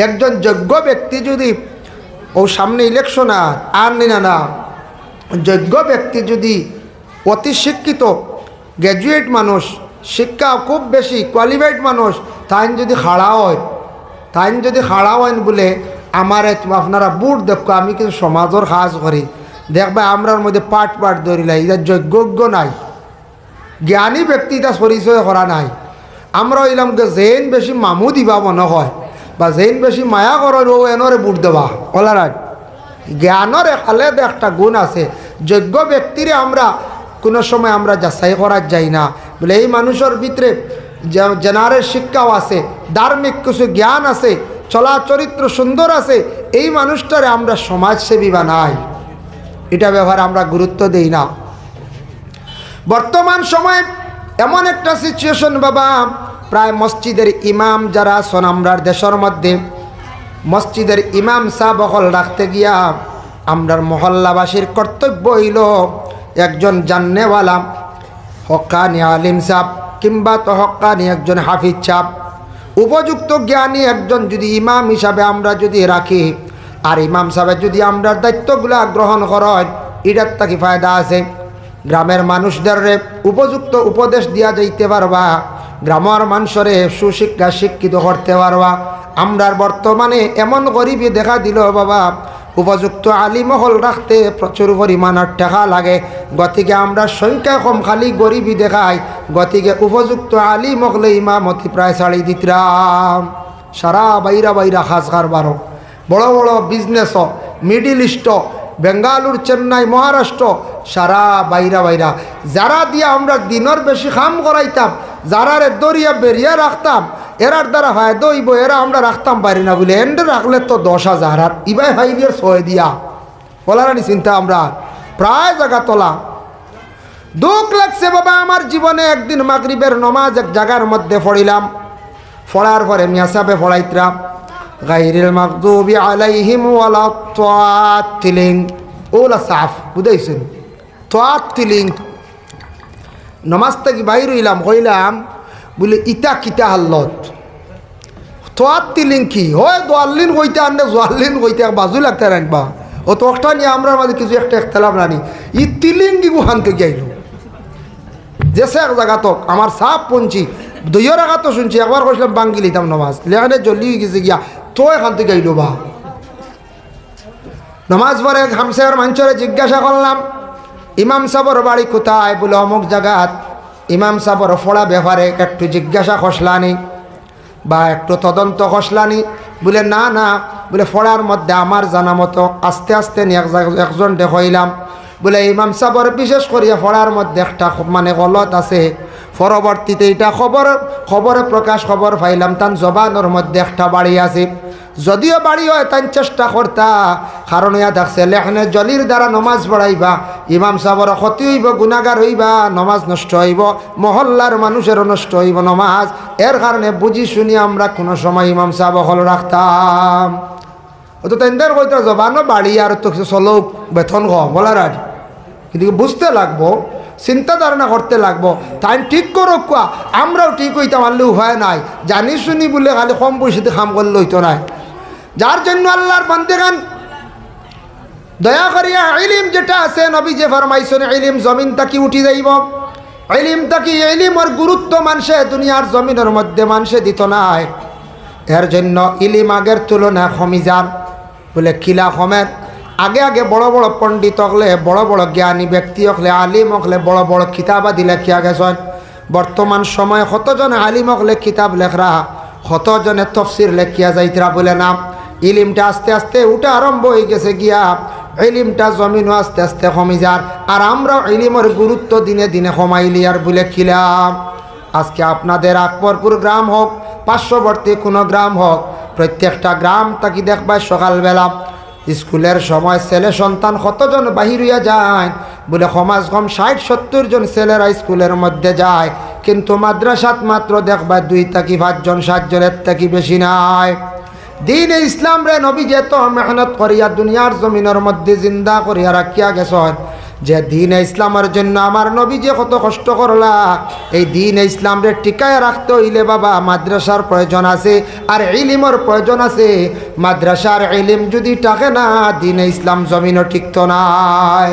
একজন যোগ্য ব্যক্তি যদি ও সামনে ইলেকশন আর না যোগ্য ব্যক্তি যদি অতি শিক্ষিত গ্র্যাজুয়েট মানুষ, শিক্ষা খুব বেশি কোয়ালিফাইড মানুষ, তাই যদি খাড়া হয় বলে আমার আপনারা বুট দেখো আমি কিছু সমাজের কাজ করি, দেখবা আমরার মধ্যে পাট ধরিলাই, এটা যোগ্য নাই, জ্ঞানী ব্যক্তি এটা পরিচয় করা নাই। আমরা হইলাম যেন বেশি মামু দিবা মনে হয় বা যেন বেশি মায়া করো এনরে বুট দেবা ওলারাই। জ্ঞানের আলাদা একটা গুণ আছে, যোগ্য ব্যক্তিরে আমরা কোনো সময় আমরা যাচাই করার যাই না বলে এই মানুষের ভিতরে জেনারেল শিক্ষাও আছে, ধার্মিক কিছু জ্ঞান আছে, চলা চরিত্র সুন্দর আছে, এই মানুষটারে আমরা সমাজসেবী বানাই, এটা ব্যাপারে আমরা গুরুত্ব দেই না। বর্তমান সময়ে এমন একটা সিচুয়েশন বাবা, প্রায় মসজিদের ইমাম যারা আছেন আমরার দেশের মধ্যে, মসজিদের ইমাম সাহেব হল রাখতে গিয়া আমরার মহল্লাবাসীর কর্তব্য হইল একজন জান্নেওয়ালা হক্কানি আলিম সাহেব কিংবা তো হক্কানি একজন হাফিজ সাহেব, উপযুক্ত জ্ঞানী একজন যদি ইমাম হিসাবে আমরা যদি রাখি, আর ইমাম সাহেব যদি আমরার দায়িত্বগুলা গ্রহণ করেন, এটার তাকে ফায়দা আছে। গ্রামের মানুষদের উপযুক্ত উপদেশ দিয়া যাইতে পারবা, গ্রামের মানুষরে সুশিক্ষা শিক্ষিত করতে পারবা। আমরার বর্তমানে এমন গরিবী দেখা দিল বাবা, উপযুক্ত আলিমহল রাখতে প্রচুর পরিমাণের টাকা লাগে, গতিকে আমরা সংখ্যা কম খালি গরিবী দেখাই, গতিকে উপযুক্ত আলিম হলে ইমামতি প্রায় ছাড়ি দিতাম। সারা বাইরা খাস কারবারও বড় বড় business, middle east, Bengaluru, Chennai, Maharashtra, সারা বাইরা যারা দিয়ে আমরা দিনের বেশি কাম করাইতাম, যারারে দরিয়া বেরিয়া রাখতাম, এরার দ্বারা ফায়দা হইব, এরা আমরা রাখতাম পারি না বলে এন্ডে রাখলে তো 10,000 আর ইবাই ফাইলিয়ার 6 দিয়া বলারানি চিন্তা আমরা প্রায় জায়গা তোলা। দুঃখ লাগছে বাবা আমার জীবনে। একদিন মাগরিবের নমাজ এক জায়গার মধ্যে পড়িলাম, পড়ার পরে মিয়া সাহেবে পড়াইতরাম গায়রিল মাগদুবি আলাইহিম ওয়ালাত-তালিন, ওলা সাফ বুঝাইছেন তালিন। নমাজ থেকে বাইর হইলাম, কইলাম বলে ইটা কিতা হাল্লত তালিন কি হয়, দোয়াল্লিন কইতে আনলে জোয়াল্লিন কইতে বাজু লাগতে রাখবা, ও তো একটা নিয়ে আমরা মাঝে কিছু একটা একতলাপ রানি ই তিলিন কি গুহান থেকে আইল যেসে এক জায়গা তো আমার সাপ পঞ্চি দুইয়ের আগা তো শুনছি, একবার কইলাম বাঙ্গি লিতাম নমাজ লেখানে জল্দি গেছে গিয়া তো এখান থেকে আইল বা নমাজ পরে হামসার মানুষরে জিজ্ঞাসা করলাম ইমাম সাহর বাড়ি কোথায়, বলে অমুক জায়গাত। ইমাম সাহর ফোড়া ব্যাপারে একটু জিজ্ঞাসা খসলানি বা একটু তদন্ত খসলানি, বলে না বলে ফোড়ার মধ্যে আমার জানা মতো আস্তে আস্তে নিয়ে একজন দেখাইলাম, বলে ইমাম সাহর বিশেষ করিয়া ফোড়ার মধ্যে একটা মানে গলত আছে। পরবর্তীতে এটা খবরে প্রকাশ খবর পাইলাম তান জবানোর মধ্যে একটা বাড়ি আছে, যদিও বাড়ি হয় তাই চেষ্টা করতা, কারণ ইয়া দেখছে লেখনে জলির দ্বারা নমাজ পড়াইবা, ইমাম সাহর ক্ষতি হইব, গুনাগার হইবা, নমাজ নষ্ট হইব, মহল্লার মানুষেরও নষ্ট হইব নমাজ। এর কারণে বুঝি শুনি আমরা কোনো সময় ইমাম সাহেব হল রাখতাম। ও তো তেন্দের কইতে জবানো বাড়ি আর তো কিছু চলুক বেতন বলার আর, কিন্তু বুঝতে লাগবো, চিন্তা ধারণা করতে লাগবো, তাই ঠিক করো কোয়া আমরাও ঠিক হইতে পারলে উপায় নাই, জানি শুনি বলে খালি কম পয়সাতে কাম করলে হইতো নাই। যার জন্য আল্লাহর বান্দেগান দয়া করিয়া ইলিম যেটা আছে নবী যে ফরমাইছেন ইলিম জমিন তাকি উঠি যাইব, ইলিম তাকি ইলিমর গুরুত্ব মানুষে দুনিয়ার জমিনের মধ্যে মানুষে দিত নাই। এর জন্য ইলিম আগের তুলনায় কমি যান, বলে কিলা কমের আগে বড় বড় পণ্ডিত হলে, বড় বড় জ্ঞানী ব্যক্তি হলে, আলিম হলে বড় বড় কিতাবাদি লেখিয়া গেছেন। বর্তমান সময়ে কতজন আলিম হলে কিতাব লেখরা, কতজনে তফসির লেখিয়া যাইতরা, বলে না ইলিমটা আস্তে আস্তে উঠা আরম্ভ হয়ে গেছে গিয়া, ইলিমটা জমিনও আস্তে আস্তে কমি যার, আর আমরাও ইলিমের গুরুত্ব দিনে দিনে কমাইলি আর বলে খিলাম। আজকে আপনাদের আকবরপুর গ্রাম হোক, পার্শ্ববর্তী কোনো গ্রাম হোক, প্রত্যেকটা গ্রাম তাকি দেখবা সকালবেলা স্কুলের সময় ছেলে সন্তান কতজন বাহির হইয়া যায়, বলে সমাজ কম 60-70 জন ছেলেরা স্কুলের মধ্যে যায়, কিন্তু মাদ্রাসাত মাত্র দেখবা 2 থেকে 5 জন 7 জনের থেকে বেশি নাই। দিন ইসলাম রে নবী যেত মেহনত করিয়া দুনিয়ার জমিনের মধ্যে জিন্দা করিয়া রাখিয়া গেছেন, যে দিন ইসলামের জন্য আমার নবী যে কত কষ্ট করলা, এই দিন ইসলামরে টিকায় রাখতে হইলে বাবা মাদ্রাসার প্রয়োজন আছে আর ইলিমের প্রয়োজন আছে। মাদ্রাসার ইলিম যদি থাকে না, দিন ইসলাম জমিনও টিকত নাই।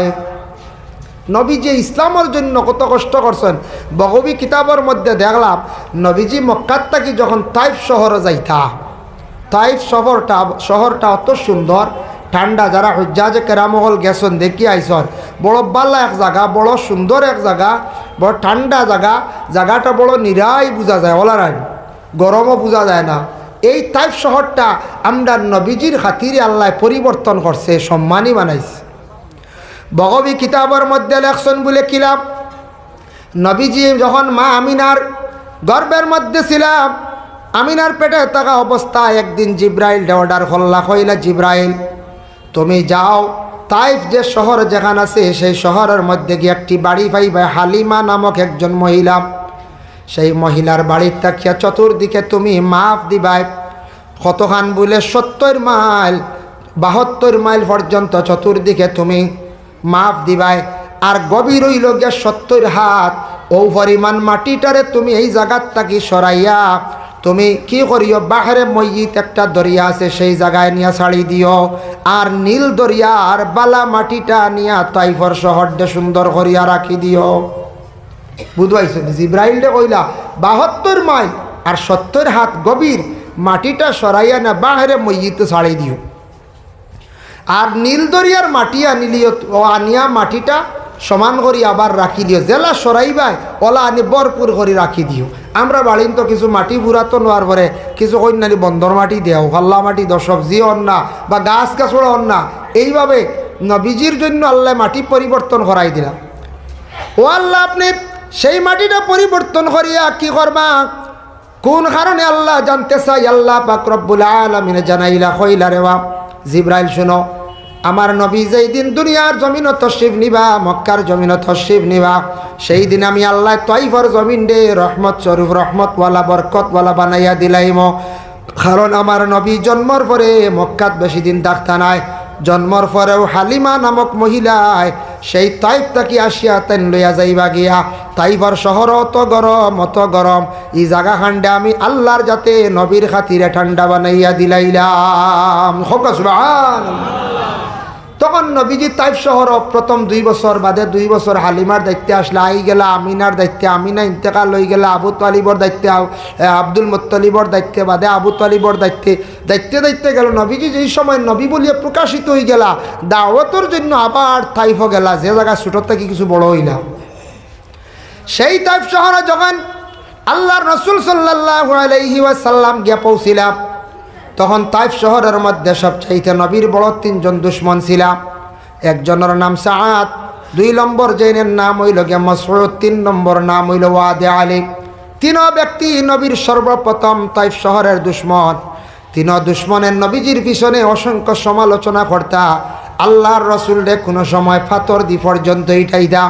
নবীজি ইসলামের জন্য কত কষ্ট করছেন। বগবী কিতাবের মধ্যে দেখলাম নবীজি মক্কার থাকি যখন তাইফ শহরে যাইতা, তাইফ শহরটা অত সুন্দর ঠান্ডা, যারা হুজ্জাজে কেরামহল গেছেন দেখি আইসন, বড় বাল্লা এক জায়গা, বড় সুন্দর এক জায়গা, বড় ঠান্ডা জায়গা, জায়গাটা বড় নিরাই বোঝা যায়, ওলারাই গরমও বোঝা যায় না। এই তাইফ শহরটা আমরা নবীজির খাতিরে আল্লাহ পরিবর্তন করছে, সম্মানী বানাইছে। বগবী কিতাবের মধ্যে লেখছেন বলে কিলাম, নবীজি যখন মা আমিনার গর্ভের মধ্যে ছিলাম, আমিনার পেটে থাকা অবস্থায় একদিন জিব্রাইল অর্ডার করলা, কইলা জিব্রাইল তুমি যাও তাইফ যে শহর যেখানে আছে সেই শহরের মধ্যে গিয়ে একটি বাড়ি পাইবে, হালিমা নামক একজন মহিলা। সেই মহিলার বাড়ির তাকিয়া চতুর্দিকে তুমি মাপ দিবাই। কতখান বলে 70 মাইল 72 মাইল পর্যন্ত চতুর্দিকে তুমি মাপ দিবাই। আর গভীর হইল গিয়া 70 হাত। ও পরিমাণ মাটিটারে তুমি এই জায়গার থাকি সরাইয়া তুমি কি করিও, বাহারে ময়িত একটা দরিয়া আছে সেই জায়গায় নিয়ে ছাড়ি দিও। আর নীল দরিয়ার বালা মাটিটা নিয়া তাইফর শহরটা সুন্দর করিয়া রাখি দিও। বুঝবাইছ, জিব্রাইলরে কইলা 72 মাইল আর 70 হাত গভীর মাটিটা সরাইয়া না বাহারে ময়িত ছাড়ি দিও। আর নীল দরিয়ার মাটি আনিলিও, ও আনিয়া মাটিটা সমান করি আবার রাখি দিও। জেলা সরাইবাই ওলা আনি ভরপুর করে রাখি দিও। আমরা বাড়িন তো কিছু মাটি পুরাতন হওয়ার পরে কিছু কন্যানি বন্দর মাটি দেও, হল্লা মাটি দাও, সবজি অন্না বা গাছ গাছড়া অন্না। এইভাবে নবীজির জন্য আল্লাহ মাটি পরিবর্তন করাই দিলাম। ও আল্লাহ আপনি সেই মাটিটা পরিবর্তন করিয়া কি করবা, কোন কারণে আল্লাহ জানতে চাই। আল্লাহ পাক রব্বুল আলামিন জানাইলা, কইলা রে বাপ জিব্রাইল শুনো, আমার নবী যেই দিন দুনিয়ার জমিন তশরিফ নিবা, মক্কার জমিন তশরিফ নিবা, সেই দিন আমি আল্লাহ তাইফর জমিন দে রহমত স্বরূপ রহমতওয়ালা বরকতওয়ালা বানাইয়া দিলাইম। কারণ আমার নবী জন্মর পরে মক্কাত বেশি দিন থাকতা নাই। জন্মর পরেও হালিমা নামক মহিলায় সেই তাইফ তাকি আসিয়া তেন লইয়া যাইবা গিয়া। তাইফর শহর অত গরম, ই জাগা খান্ডে আমি আল্লাহর যাতে নবীর খাতিরে ঠান্ডা বানাইয়া দিলাইলাম। তখন নবীজি তাইফ শহর প্রথম 2 বছর বাদে 2 বছর হালিমার দায়িত্বে আসলে, আই গেলা আমিনার দায়িত্বে, আমিনা ইন্তেকাল হয়ে গেলা আবু তালিবর দায়িত্বে, আব্দুল মুত্তালিবর দায়িত্বে, বাদে আবু তালিবর দায়িত্বে গেল। নবীজি যেই সময় নবী বলিয়া প্রকাশিত হয়ে গেলা, দাওয়াতের জন্য আবার তাইফ গেলা, যে জায়গায় ছোটোর থেকে কিছু বড় হইলা। সেই তাইফ শহরে যখন আল্লাহর রাসূল সাল্লাল্লাহু আলাইহি ওয়াসাল্লাম গিয়া পৌঁছিলাম, তখন তাইফ শহরের মধ্যে সবচাইতে নবীর বড় 3 জন দুশ্মন ছিলাম। একজনের নাম সাআদ, 2 নম্বর জেনের নাম হইল গিয়া মাসউদ, 3 নম্বর নাম হইল ওয়াদে আলী। 3 ব্যক্তি নবীর সর্বপ্রথম তাইফ শহরের দুশ্মন। 3 দুশ্মনের নবীজির পিছনে অসংখ্য সমালোচনা করতা। আল্লাহর রাসূলরে কোনো সময় ফাতর দি পর্যন্ত ইটাইতা,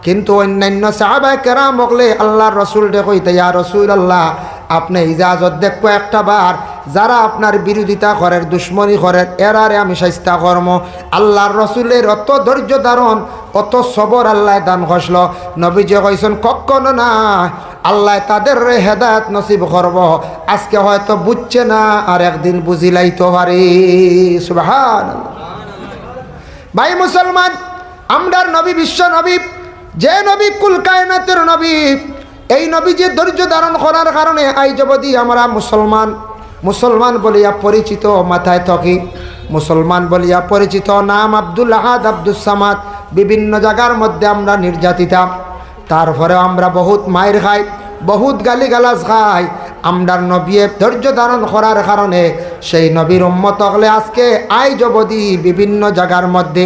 কিন্তু অন্যান্য সাহাবায়ে কেরাম বলে আল্লাহর রাসূলরে কইতা, ইয়া রাসূলুল্লাহ আপনি ইজাজত দেখো একটা বার, যারা আপনার বিরোধিতা করেন, দুশ্মনী করেন, এরারে আমি শাস্তা কর্ম। আল্লাহর রাসূলের অত ধৈর্য ধারণ, অত সবর আল্লাহ দান করল। নবীজি কইছেন কখনো না, আল্লাহ তাদের হেদায়েত নসিব করব। আজকে হয়তো বুঝছে না, আর একদিন বুঝিলাইতে পারে। সুবহানাল্লাহ। ভাই মুসলমান, আমরার নবী বিশ্ব নবী, যে নবী কুল কায়নাতের নবী, এই নবী যে ধৈর্য ধারণ করার কারণে আজ অবধি আমরা মুসলমান বলিয়া পরিচিত, মাথায় থাকি মুসলমান বলিয়া পরিচিত। নাম আব্দুল আহাদ, আব্দুস সামাদ। বিভিন্ন জায়গার মধ্যে আমরা নির্যাতিতাম, তারপরে আমরা বহুত মায়ের খাই, বহুত গালিগালাজ খাই। আমরার নবী ধৈর্য ধারণ করার কারণে সেই নবীর উম্মত হলে আজকে আজ অবধি বিভিন্ন জায়গার মধ্যে,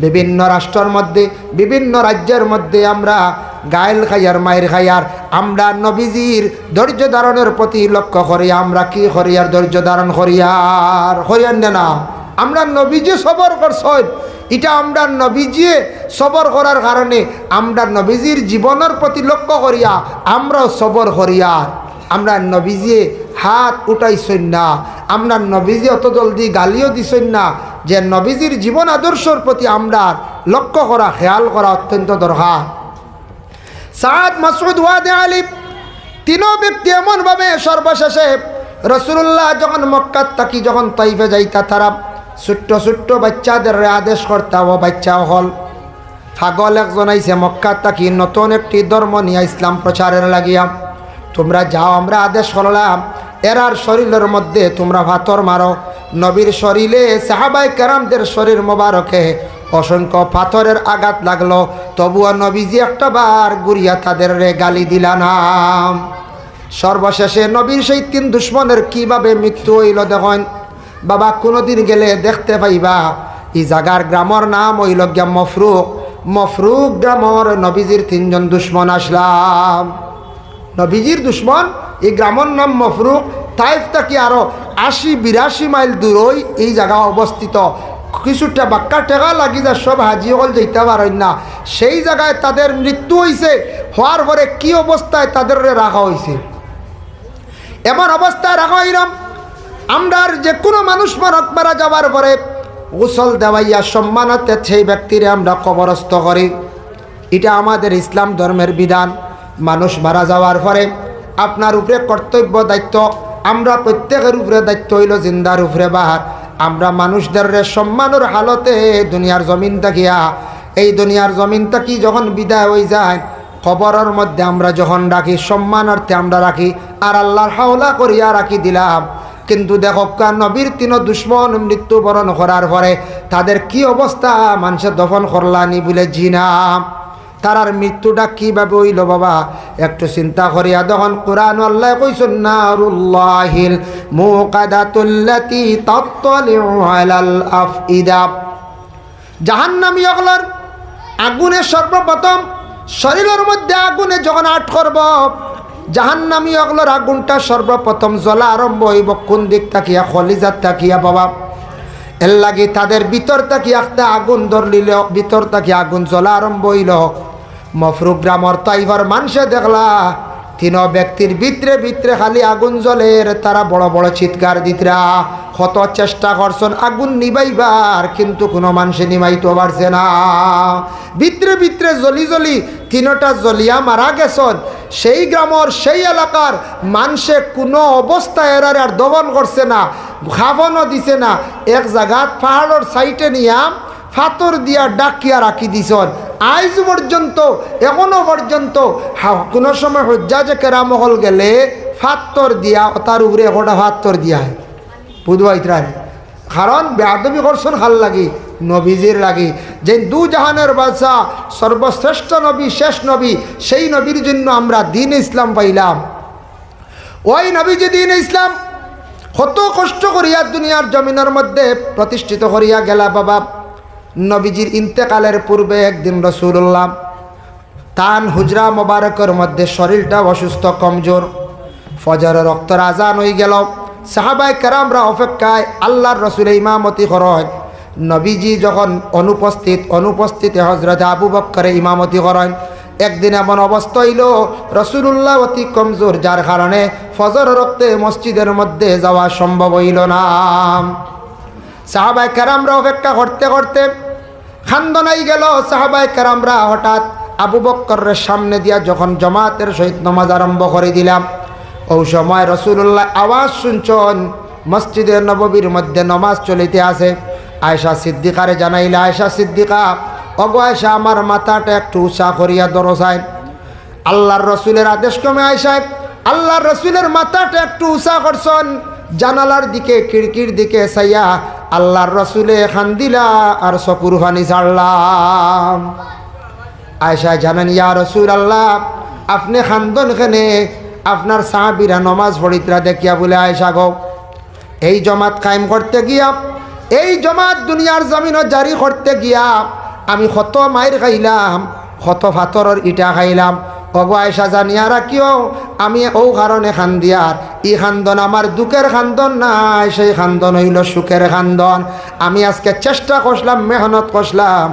বিভিন্ন রাষ্ট্রের মধ্যে, বিভিন্ন রাজ্যের মধ্যে আমরা গায়েল খাইয়ার, মায়ের খাইয়ার। আমরা নবীজির ধৈর্য ধারণের প্রতি লক্ষ্য করি, আমরা কি করিয়ার ধৈর্য ধারণ করিয়ার না। আমরা নবীজি সবর করছেন, এটা আমরা নবীজি সবর করার কারণে আমরা নবীজির জীবনের প্রতি লক্ষ্য করিয়া আমরাও সবর করিয়ার। আমরা নবীজি হাত উঠাইছেন না, আমরা নবীজি অত জলদি গালিও দিছেন না, যে নবীজির জীবন আদর্শের প্রতি আমরা লক্ষ্য করা খেয়াল করা অত্যন্ত দরকার। সাদ, মাসউদ, ওয়াদে আলী তিনও ব্যক্তি এমনভাবে সর্বশেষে রাসূলুল্লাহ যখন মক্কাত থাকি যখন তাইফে যাইতা তারা ছোট্ট ছোট্ট বাচ্চাদের আদেশ করতা, ও বাচ্চা হল পাগল একজন আইছে মক্কাত থাকি নতুন একটি ধর্ম নিয়ে ইসলাম প্রচারের লাগিয়া, তোমরা যাও, আমরা আদেশ করলাম এরার শরীরের মধ্যে তোমরা পাথর মারো। নবীর শরীরে সাহাবায়ে কেরামদের শরীর মোবারকে অসংখ্য পাথরের আঘাত লাগলো, তবুও নবীজি একটা বার গুড়িয়া তাদের গালি দিলা না। সর্বশেষে নবীর সেই 3 দুশ্মনের কিভাবে মৃত্যু হইল দেখেন বাবা। কোনোদিন গেলে দেখতে পাইবা এই জাগার গ্রামের নাম হইল গিয়া মফরুক। মফরুক গ্রামের নবীজির 3 জন দুশ্মন আসলাম। নবীজির দুশ্মন এই গ্রামের নাম মফরুক। তাইফ থেকে আরো 80-82 মাইল দূরই এই জায়গা অবস্থিত। কিছুটা বাক্কা টেকা লাগি যা সব হাজি হল যেতে পারেন না। সেই জায়গায় তাদের মৃত্যু হয়েছে। হওয়ার পরে কি অবস্থায় তাদের রাখা হয়েছে, এমন অবস্থায় রাখা হইলাম আমরা যে কোনো মানুষ মারা যাওয়ার পরে গোসল দেওয়াইয়া সম্মানাতে সেই ব্যক্তিরে আমরা কবরস্থ করি। এটা আমাদের ইসলাম ধর্মের বিধান। মানুষ মারা যাওয়ার পরে আপনার উপরে কর্তব্য দায়িত্ব, আমরা প্রত্যেকের উপরে দায়িত্ব হইল জিন্দার উপরে বাহার আমরা মানুষদের সম্মানের হালতে দুনিয়ার জমিন থাকিয়া এই দুনিয়ার জমিন থাকি যখন বিদায় হয়ে যায় কবরের মধ্যে আমরা যখন রাখি সম্মানার্থে আমরা রাখি আর আল্লাহর হাওলা করিয়া রাখি দিলাম। কিন্তু দেখো নবীর 3 দুশ্মন মৃত্যুবরণ করার পরে তাদের কি অবস্থা, মানুষের দফন করলানি বলে জিনা তারার মৃত্যুটা কিভাবে হইল বাবা একটু চিন্তা করিয়া দেখুন। কুরআন আল্লাহ কইছেন নারুল্লাহিল মুকাদাতুল্লাতি তাত্তালিউ আলাল আফইদা, জাহান্নামী অগলর আগুনে সর্বপ্রথম শরীরের মধ্যে আগুনে যখন আট করব জাহান্নামী অগলর আগুনটা সর্বপ্রথম জ্বলা আরম্ভ হইব কোন দিক তাকিয়া, খলিজাত তাকিয়া বাবা। এর লাগি তাদের ভিতর তাকিয়া একটা আগুন ধরলিল, ভিতর তাকিয়া আগুন জ্বলা আরম্ভ হইল। মফরুক গ্রামর তাইফার মানুষে দেখলা 3 ব্যক্তির ভিতরে ভিতরে খালি আগুন জ্বলের, তারা বড় বড় চিৎকার দিতরা, কত চেষ্টা করছেন আগুন নিবাইবার কিন্তু কোনো মানুষে নিবাইতে পারছে না। ভিতরে ভিতরে জ্বলি জ্বলি 3টা জ্বলিয়া মারা গেছেন। সেই গ্রামর সেই এলাকার মানুষে কোনো অবস্থায় এরারে আর দমন করছে না, খাবনও দিছে না। এক জায়গাত পাহাড়ের সাইটে নিয়া ফাতর দিয়া ডাকিয়া রাখি দিছন। আজ পর্যন্ত এখনো পর্যন্ত কোনো সময় হজ্জাজে কেরামহল গেলে ফাতর দিয়া তার উপরে একটা ফাতর দিয়া বুধবাইতরানি, কারণ বেয়াদবি করছেন ভাল লাগি নবীজির লাগি যে 2 জাহানের বাদশা সর্বশ্রেষ্ঠ নবী শেষ নবী, সেই নবীর জন্য আমরা দিন ইসলাম পাইলাম। ওই নবীজি দিন ইসলাম কত কষ্ট করিয়া দুনিয়ার জমিনের মধ্যে প্রতিষ্ঠিত করিয়া গেলা বাবা। নবীজির ইন্তেকালের পূর্বে একদিন রাসূলুল্লাহ তান হুজরা মোবারকের মধ্যে শরীরটা অসুস্থ কমজোর, ফজরের রক্তের আজান হয়ে গেল। সাহাবায়ে কেরামরা অপেক্ষায় আল্লাহর রাসূল ইমামতি করেন। নবীজি যখন অনুপস্থিত হযরত আবু বকর ইমামতি করেন। একদিন এমন অবস্থা হইল রাসূলুল্লাহ অতি কমজোর, যার কারণে ফজর রক্তে মসজিদের মধ্যে যাওয়া সম্ভব হইল না। সাহাবায়ে কেরামরা অপেক্ষা করতে করতে খান্দনাই গেল। সাহাবায়ে কেরামরা হঠাৎ আবু বকরের সামনে দিয়া যখন জামাতের সহিত নামাজ আরম্ভ করে দিলাম, ওই সময় রাসূলুল্লাহ আওয়াজ শুনছেন মসজিদে নববীর মধ্যে নামাজ চলিতে আছে। আয়েশা সিদ্দিকারে জানাইলা, আয়েশা সিদ্দিকা, ওগো আয়েশা আমার মাথাটা একটু উঁচা করিয়া দরজায়। আল্লাহর রসুলের আদেশ ক্রমে আয়েশা আল্লাহর রসুলের মাথাটা একটু উঁচা করছেন। জানালার দিকে খিড়কির দিকে চাইয়া আল্লাহর রসুলে খান্দিলা আর চকুর পানি ছাড়লাম। আয়েশা জানেন ইয়া রসুল আল্লাহ আপনি খান্দন খেনে আপনার সাহাবীরা নমাজ পড়িতরা দেখিয়া বলে আয়েশা গো এই জমাত কায়েম করতে গিয়া, এই জমাত দুনিয়ার জমিনও জারি করতে গিয়া আমি কত মাইর খাইলাম, কত ফাতরের ইটা খাইলাম। ওগো আয়েশা জানিয়া রাখিও আমি ও কারণে খান্দিয়ার, ই খান্দন আমার দুঃখের খান্দন নাই, সেই খান্দন হইল সুখের খান্দন। আমি আজকে চেষ্টা করলাম, মেহনত করলাম,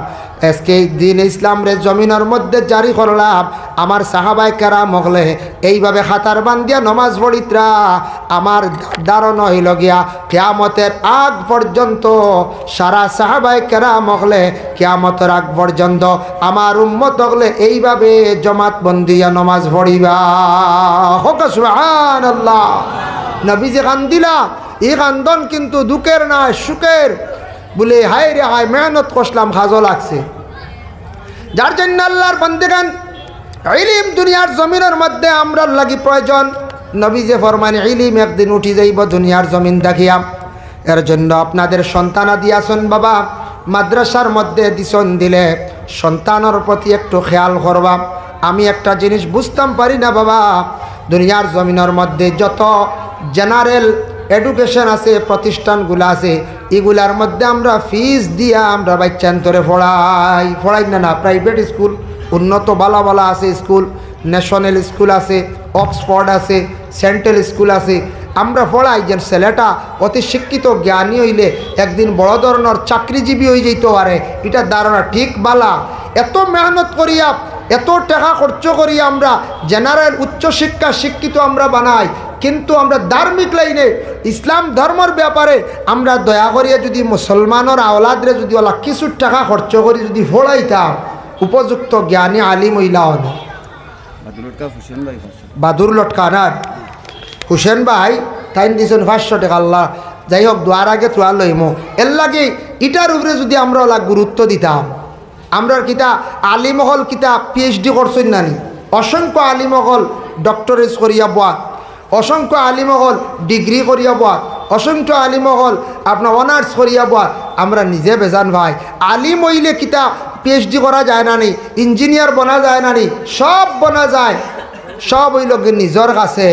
আজকে দিন ইসলাম রে জমিনের মধ্যে জারি করলাম। আমার সাহাবায়ে কেরাম মগলে এইভাবে খাতার বান্ধিয়া নমাজ পড়িতরা। আমার ধারণা হইল গিয়া কিয়ামতের আগ পর্যন্ত সারা সাহাবায়ে কেরাম মগলে কিয়ামতের আগ পর্যন্ত আমার উম্মত হগলে এইভাবে জমাত বন্দিয়া নমাজ পড়িবা। হোক সুবহানাল্লাহ। নবীজি কান্দিলা, এই কান্দন কিন্তু দুঃখের না, সুখের। বলে হায় রে হায়, মেহনত করলাম, খাজো লাগছে। যার জন্য আল্লাহর বান্দেগান ইলম দুনিয়ার জমিনের মধ্যে আমরা লাগি প্রয়োজন। নবী যে ফরমান ইলম একদিন উঠি যাইব দুনিয়ার জমিন দেখিয়া। এর জন্য আপনাদের সন্তানাদি আসুন বাবা, মাদ্রাসার মধ্যে দিছন দিলে সন্তানের প্রতি একটু খেয়াল করবা। আমি একটা জিনিস বুঝতাম পারি না বাবা, দুনিয়ার জমিনের মধ্যে যত জেনারেল এডুকেশন আছে, প্রতিষ্ঠানগুলো আছে, এগুলার মধ্যে আমরা ফিস দিয়া আমরা বাচ্চান্তরে পড়াই না। প্রাইভেট স্কুল উন্নত বালা বালা আছে, স্কুল ন্যাশনাল স্কুল আছে, অক্সফোর্ড আছে, সেন্ট্রাল স্কুল আছে, আমরা পড়াই যে ছেলেটা অতি শিক্ষিত জ্ঞানী হইলে একদিন বড় ধরনের চাকরিজীবী হয়ে যেতে পারে। এটা ধারণা ঠিক বালা। এত মেহনত করিয়া, এত টাকা খরচ করিয়া আমরা জেনারেল উচ্চশিক্ষা শিক্ষিত আমরা বানাই, কিন্তু আমরা ধার্মিক লাইনে ইসলাম ধর্মের ব্যাপারে আমরা দয়া করিয়া যদি মুসলমানের আওলাদরে যদি ওলা কিছু টাকা খরচ করি যদি পড়াইতাম, উপযুক্ত জ্ঞানী আলিম হইলা হন। বাদুর লটকানার হুসেন ভাই তাই দিয়েছেন 500 টাকা। আল্লাহ যাই হোক, দোয়ার আগে তোয়ার লইমো। এর লাগে ইটার উপরে যদি আমরা ওলা গুরুত্ব দিতাম, আমরা কিতা আলিমহল কিতা PhD করছেন নানি, অসংখ্য আলিমহল ডক্টরেট করিয়া বয়া, অসংখ্য আলিমহল ডিগ্রি করিয়া বয়া, অসংখ্য আলিমহল আপনার অনার্স করিয়া বয়া। আমরা নিজে বেজান ভাই, আলিম হইলে কিতা PhD করা যায় না নি, ইঞ্জিনিয়ার বনা যায় না নি, সব বনা যায়। সব হইল নিজের কাছে।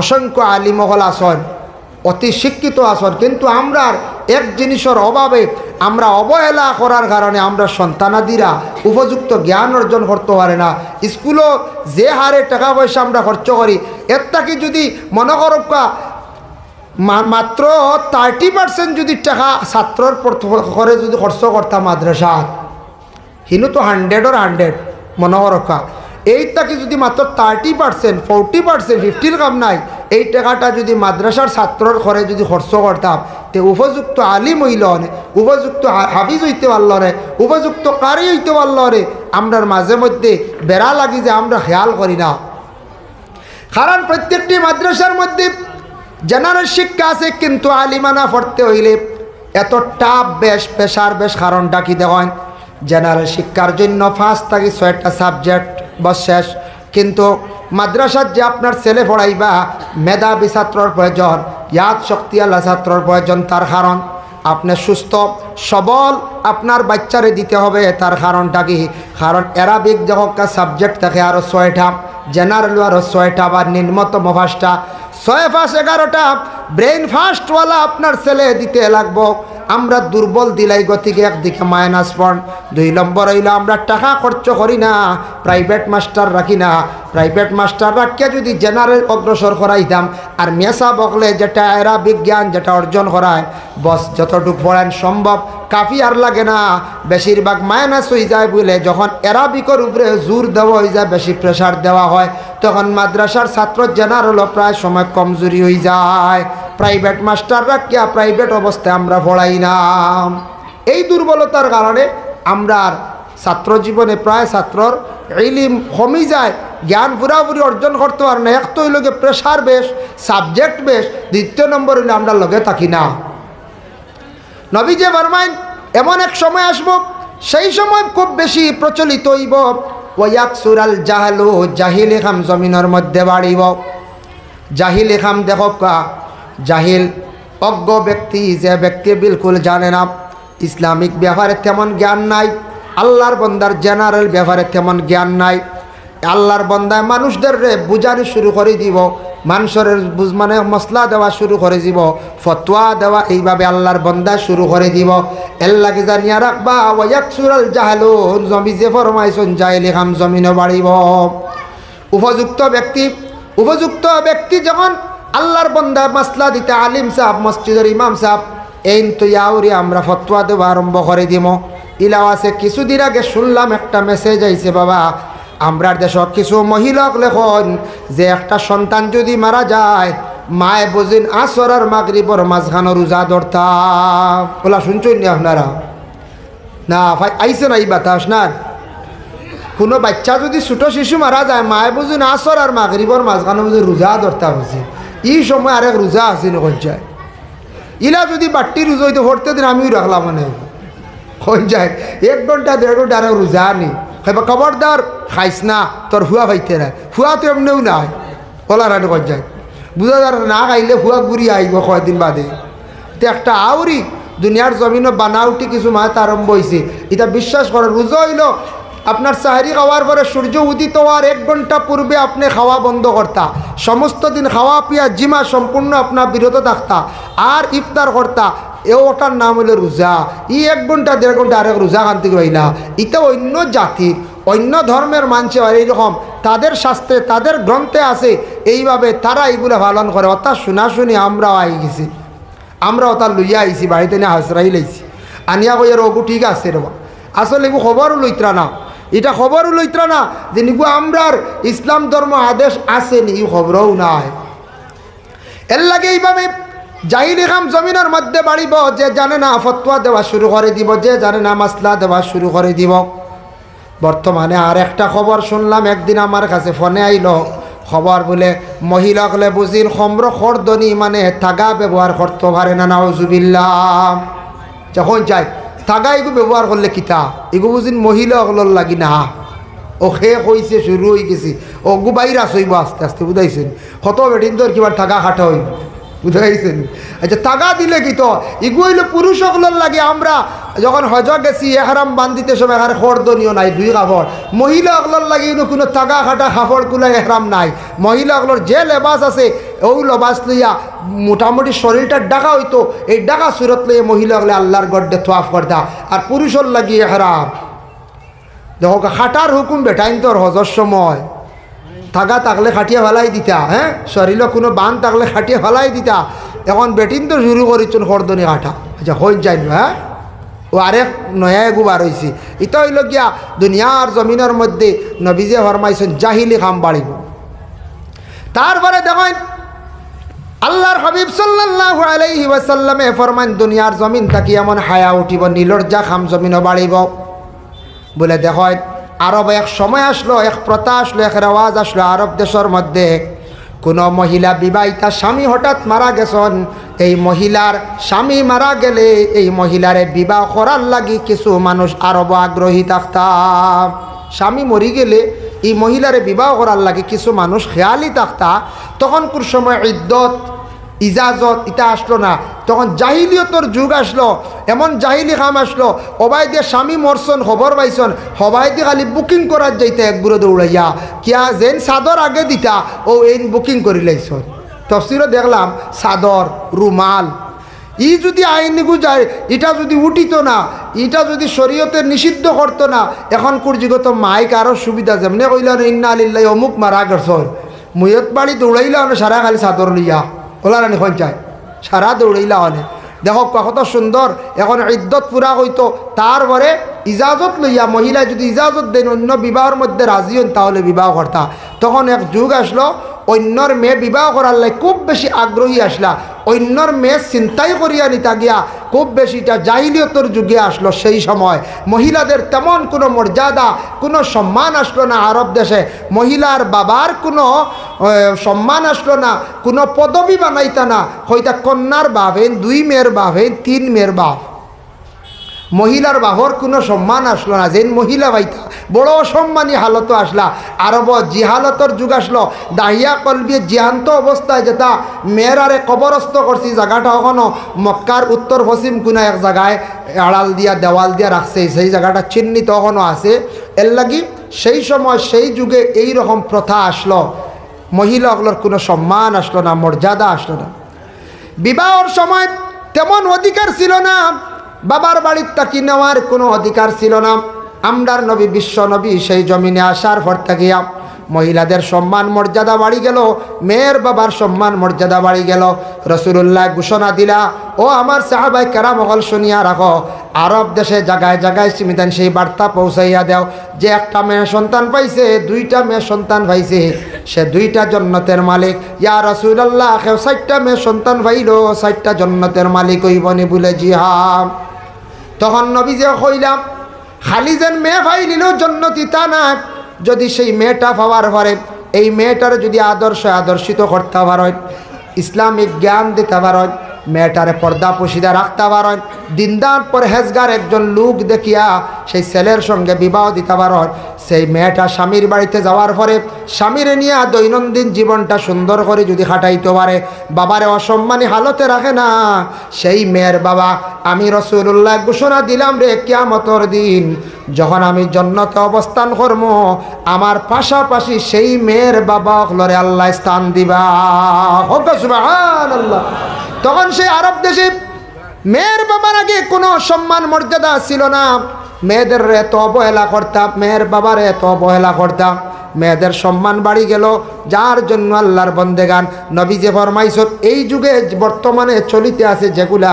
অসংখ্য আলিমহল আসন, অতি শিক্ষিত আসন, কিন্তু আমরা এক জিনিসের অভাবে আমরা অবহেলা করার কারণে আমরা সন্তানাদিরা উপযুক্ত জ্ঞান অর্জন করতে পারে না। স্কুলও যে হারে টাকা পয়সা আমরা খরচ করি, এর থেকে যদি মনে করো মাত্র 30% যদি টাকা ছাত্রর করে যদি খরচ করতাম মাদ্রাসা, হিনু তো 100 মনে করো। এইটাকে যদি মাত্র 30%, 40%, 50 কাম নাই, এই টাকাটা যদি মাদ্রাসার ছাত্রর ঘরে যদি খরচ করতাম, তে উপযুক্ত আলিম হইল রে, উপযুক্ত হাফিজ হইতে পারল রে, উপযুক্ত কারি হইতে পারল রে। আমরার মাঝে মধ্যে বেড়া লাগি যে আমরা খেয়াল করি না। কারণ প্রত্যেকটি মাদ্রাসার মধ্যে জেনারেল শিক্ষা আছে, কিন্তু আলিমানা পড়তে হইলে এত টাপ বেশ, পেশার বেশ। কারণটা কি দেখেন, জেনারেল শিক্ষার জন্য 5 থেকে 6টা সাবজেক্ট বস শেষ, কিন্তু মাদ্রাসার যে আপনার ছেলে পড়াইবা মেধাবী ছাত্রর প্রয়োজন, ইয়াদ শক্তিওয়ালা ছাত্রর প্রয়োজন। তার কারণ আপনি সুস্থ সবল আপনার বাচ্চারে দিতে হবে। তার কারণটা কি, কারণ অ্যারাবিক যখন সাবজেক্ট থাকে আরও 6টা, জেনারেল আরও 6টা, বা নিম্নতম 5টা, 6 5 11টা ব্রেইন ফাস্টওয়ালা আপনার ছেলে দিতে লাগবো। আমরা দুর্বল দিলাই গতিকে একদিকে -1। 2 নম্বর হইল আমরা টাকা খরচ করি না, প্রাইভেট মাস্টার রাখি না। প্রাইভেট মাস্টার রাখিয়া যদি জেনারেল অগ্রসর করাইতাম, আর মেসা বকলে যেটা এরা বিজ্ঞান যেটা অর্জন করায়, বস যতটুকু পড়েন সম্ভব কাফি আর লাগে না, বেশিরভাগ মাইনাস হয়ে যায়। বলে যখন অ্যারাবিকের উপরে জোর দেওয়া হয়ে যায়, বেশি প্রেশার দেওয়া হয়, তখন মাদ্রাসার ছাত্র জেনারেলও প্রায় সময় কমজোরি হয়ে যায়। প্রাইভেট মাস্টার রাখিয়া প্রাইভেট অবস্থায় আমরা পড়াই না। এই দুর্বলতার কারণে আমরা ছাত্র জীবনে প্রায় ছাত্রর ইলম কমে যায়, জ্ঞান পুরাপুরি অর্জন করতে পারে না। এক তো হইল প্রেশার বেশ, সাবজেক্ট বেশ, দ্বিতীয় নম্বর হইলে আমরা লগে থাকি না। নবী যে ফরমাইন এমন এক সময় আসবো, সেই সময় খুব বেশি প্রচলিত হইব ওয়াকসুরাল জাহালু, জাহিল খাম জমিনের মধ্যে বাড়িব। জাহিল খাম দেখো কা, জাহিল অজ্ঞ ব্যক্তি, যে ব্যক্তি বিলকুল জানে না, ইসলামিক ব্যাপারে তেমন জ্ঞান নাই, আল্লাহর বন্দার জেনারেল ব্যাপারে তেমন জ্ঞান নাই। আল্লাহর বন্দায় মানুষদের বুঝানি শুরু করে দিব, মানুষের মানে মশলা দেওয়া শুরু করে দিব, ফতোয়া দেওয়া এইভাবে আল্লাহর বন্দা শুরু করে দিব। এর লাগে জানিয়া রাখবা ওয়াকসুরাল জাহালু, জমি যে ফরমাইছেন জাহিলি খাম জমিনে বাড়িব। উপযুক্ত ব্যক্তি যখন আল্লাহর বন্দা মাসলা দিতে আলিম সাহেব, মসজিদের ইমাম সাহেব, এই তো ইয়াউরি আমরা ফতোয়া দেওয়া আরম্ভ করে দিব। ইলাও আছে। কিছুদিন আগে শুনলাম একটা মেসেজ আইছে, বাবা আমরার দেশ কিছু মহিলাক লেখন যে একটা সন্তান যদি মারা যায় মায়ে বুঝিন আসর আর মাগরিবর মাঝখানো রোজা ধরতা। ওলা শুনছেন নি আপনারা? না ভাই আইসে না এই বাতাস না। কোনো বাচ্চা যদি ছোট শিশু মারা যায় মায়ে বুঝিন আসর আর মাগরিবর মাঝখানো বুঝি রোজা ধরতা বুঝি। এই সময় আরেক রোজা আছে না যায় ইলা যদি বাট্টি রোজা হইতে ভরতে দিন আমিও রাখলাম মানে হয়ে যায় 1 ঘন্টা 1.5 ঘন্টা আরেক রোজা নি খাইবা খবরদার খাইস না তোর ফুয়া ভাইতে না। ফুয়া তো এমনিও নাই ওলা রানি কর যায় বুঝা যার না খাইলে ফুয়া ঘুরি আইব কয়দিন বাদে। তো একটা আউরি দুনিয়ার জমিনও বানাউটি কিছু মাত আরম্ভ হয়েছে। এটা বিশ্বাস করেন রোজা হইল আপনার সাহারি খাওয়ার পরে সূর্য উদিত হওয়ার 1 ঘন্টা পূর্বে আপনি খাওয়া বন্ধ করতা, সমস্ত দিন খাওয়া পিয়া জিমা সম্পূর্ণ আপনার বিরত থাকতা আর ইফতার করতা। ওটার নাম হলো রোজা। 1 ঘন্টা 1.5 ঘন্টা আরেক রোজা খান থেকে হইলা। এটা অন্য জাতির অন্য ধর্মের মানুষে এইরকম তাদের শাস্ত্রে তাদের গ্রন্থে আছে এইভাবে তারা এইগুলো পালন করে। অর্থাৎ শুনি আমরাও আই গেছি, আমরা ওটা লইয়া আইছি বাড়িতে নিয়ে হাসরাই লাইছি আনিয়া কইয়ার ওগু ঠিক আছে রে। আসলে এগু খবরও লইত্রা না, এটা খবরও লইত্রা না যে নিগু আমরার ইসলাম ধর্ম আদেশ আছে নি, খবরও নাই। এর লাগে এইভাবে জাহিলি কাম জমিনের মধ্যে বাড়িব। যে জানে না ফতোয়া দেওয়া শুরু করে দিব, যে জানে না মাসলা দেওয়া শুরু করে দিব। বর্তমানে আর একটা খবর শুনলাম, একদিন আমার কাছে ফোনে আইল খবর বলে মহিলাকলে বুঝিন খম্র খরদনি মানে থাগা ব্যবহার করতে পারে না। নাউজুবিল্লাহ। যখন চাই থাগা এগু ব্যবহার করলে কিতা এগু বুঝিন মহিলা অগলর লাগি না। ও খে কইছে শুরু হয়ে গেছি ও গু বাইরা সইব আস্তে আস্তে বুঝাইছেন। কত বেটিন তোর কিবার থাগা খাটা হইব বুঝাইছেন। আচ্ছা তাগা দিলে কি তো এগু হইলে পুরুষ সকলের লাগে। আমরা যখন হজ গেছি এহারাম বান্ধিতে সব এখানে খরদনীয় নাই 2 কাপড়। মহিলা অগলর লাগে কোনো তাগা খাটা কাপড় কুলা এহরাম নাই। মহিলা অগলর যে লেবাস আছে ওই লেবাস লইয়া মোটামুটি শরীরটা ডাকা হইতো, এই ডাকা সুরত লইয়া মহিলা অগলে আল্লাহর গড্ডে তোয়াফ করতা। আর পুরুষের লাগে এহরাম দেখো খাটার হুকুম বেটাইন তোর হজর সময় থাকা থাকলে খাটিয়ে ফেলাই দিতা। হ্যাঁ শরীরে কোনো বান থাকলে খাটিয়ে ফেলাই দিতা। এখন বেটিন তো শুরু করেছেন খরদনি কাটা। আচ্ছা হয়ে যাই হ্যাঁ ও আরেক নয়া গুবার হয়েছে। এটা হইল গিয়া দুনিয়ার জমিনের মধ্যে নবীজে ফরমাইছেন জাহিলি খাম বাড়িব। তারপরে দেখেন আল্লাহর হাবিব সাল্লাল্লাহু আলাইহি ওয়াসাল্লামে ফরমান দুনিয়ার জমিন থাকি এমন হায়া উঠিব নীলজ্জা খাম জমিনও বাড়িব বলে। দেখেন আরব এক সময় আসলো, এক প্রথা আসলো, এক রেওয়াজ আসলো আরব দেশের মধ্যে। কোনো মহিলা বিবাহিতা স্বামী হঠাৎ মারা গেছেন, এই মহিলার স্বামী মারা গেলে এই মহিলারে বিবাহ করার লাগি কিছু মানুষ আরব আগ্রহী থাকতাম। স্বামী মরি গেলে এই মহিলারে বিবাহ করার লাগে কিছু মানুষ খেয়ালি থাকতা। তখন কোন সময় ইদ্যত ইজাজত এটা আসলো না, তখন জাহিলিয়তর যুগ আসলো। এমন জাহিলি কাম আসলো হবাই দিয়ে স্বামী মরছন খবর পাইছন হবাই দিয়ে খালি বুকিং করার যাইতে একগুলো দৌড়াইয়া কিয়া যেন চাদর আগে দিতা ও এই বুকিং করি লাইছন। তফসিরও দেখলাম চাদর রুমাল ই যদি আইনিগু যায় এটা যদি উঠিত না, এটা যদি শরীয়তে নিষিদ্ধ করতো না, এখন কুরজিগত মাইক আরও সুবিধা। যেমনি কইলেন ইন্না লিল্লাহি অমুক মারা গেছন মুয়ত বাড়ি দৌড়াইলা অনে সারা খালি চাদর লইয়া ওলা রানি খন যায় সারা দৌড়াইলা অনে। দেখো কত সুন্দর। এখন ইদ্যত পুরা হইতো তারপরে ইজাজত লইয়া মহিলা যদি ইজাজত দেন অন্য বিবাহের মধ্যে রাজি হন তাহলে বিবাহ করতা। তখন এক যুগ আসলো অন্যর মেয়ে বিবাহ করার লাই খুব বেশি আগ্রহী আসলা। অন্যর মেয়ে চিন্তাই করিয়া নিতা গিয়া খুব বেশিটা জাহিলিয়তর যুগে আসলো। সেই সময় মহিলাদের তেমন কোনো মর্যাদা কোনো সম্মান আসলো না আরব দেশে। মহিলার বাবার কোনো সম্মান আসলো না, কোনো পদবি বানাইতা না। হইতা কন্যার বাপ হেন 2 মেয়ের বাপ হেন 3 মেয়ের বাপ। মহিলার বাহর কোনো সম্মান আসলো না। যেন মহিলা বাইতা বড় অসম্মানী হালত আসলা। আরব জিহালতর যুগ আসলো। দাহিয়া কলবি জিহান্ত অবস্থায় যেটা মেয়েরারে কবরস্থ করছি জায়গাটা ওখানো মক্কার উত্তর পশ্চিম কোনা এক জায়গায় আড়াল দিয়া দেওয়াল দিয়া রাখছে। সেই জায়গাটা চিহ্নিত ওখানো আছে। এর লাগি সেই সময় সেই যুগে এই রকম প্রথা আসলো। মহিলাগুলোর কোনো সম্মান আসলো না, মর্যাদা আসলো না। বিবাহর সময় তেমন অধিকার ছিল না, বাবার বাড়ির তাকি নেওয়ার কোনো অধিকার ছিল না। আমরার নবী বিশ্ব নবী সেই জমিনে আসার পর থাকিয়া মহিলাদের সম্মান মর্যাদা বাড়ি গেল, মেয়ের বাবার সম্মান মর্যাদা বাড়ি গেল। রাসূলুল্লাহ ঘোষণা দিলা, ও আমার সাহাবাই কেরাম হল শুনিয়া রাখো, আরব দেশে জায়গায় জায়গায় সীমিতান সেই বার্তা পৌঁছাইয়া দাও যে একটা মেয়ে সন্তান পাইছে, দুইটা মেয়ে সন্তান পাইছে, সে দুইটা জান্নাতের মালিক। ইয়া রাসূলুল্লাহ, কেউ 60টা মেয়ে সন্তান পাইল, 60টা জান্নাতের মালিক হইবনি বলে? জি হ্যাঁ। তখন নবীজি কইলাম, খালি যেন মেয়ে ভাই নিল জান্নাতি তা না, যদি সেই মেয়েটা পাওয়ার পরে এই মেয়েটার যদি আদর্শিত করতে পারেন, ইসলামিক জ্ঞান দিতে পারেন, মেয়েটারে পর্দা পুশিদা রাখতে পারেন, দিনদার পরহেজগার একজন লোক দেখিয়া সেই ছেলের সঙ্গে বিবাহ দিতে পারেন, সেই মেয়েটা স্বামীর বাড়িতে যাওয়ার পরে স্বামীরে নিয়ে দৈনন্দিন জীবনটা সুন্দর করে যদি খাটাইতে পারে, বাবারে অসম্মানী হালতে রাখে না, সেই মেয়ের বাবা আমি রাসূলুল্লাহ ঘোষণা দিলাম রে, কিয়ামতের দিন যখন আমি জান্নাতে অবস্থান করব, আমার পাশাপাশি সেই মেয়ের বাবা হলরে আল্লাহ স্থান দিবা। সুবহানাল্লাহ। তখন সেই আরব দেশে মেয়ের বাবার আগে কোনো সম্মান মর্যাদা ছিল না, মেয়েদের এত অবহেলা করতাম, মেয়ের বাবার এত অবহেলা করতাম, মেয়েদের সম্মান বাড়ি গেল। যার জন্য আল্লাহর বন্দেগান নবীজি ফরমাইছেন, এই যুগে বর্তমানে চলিতে আছে যেগুলা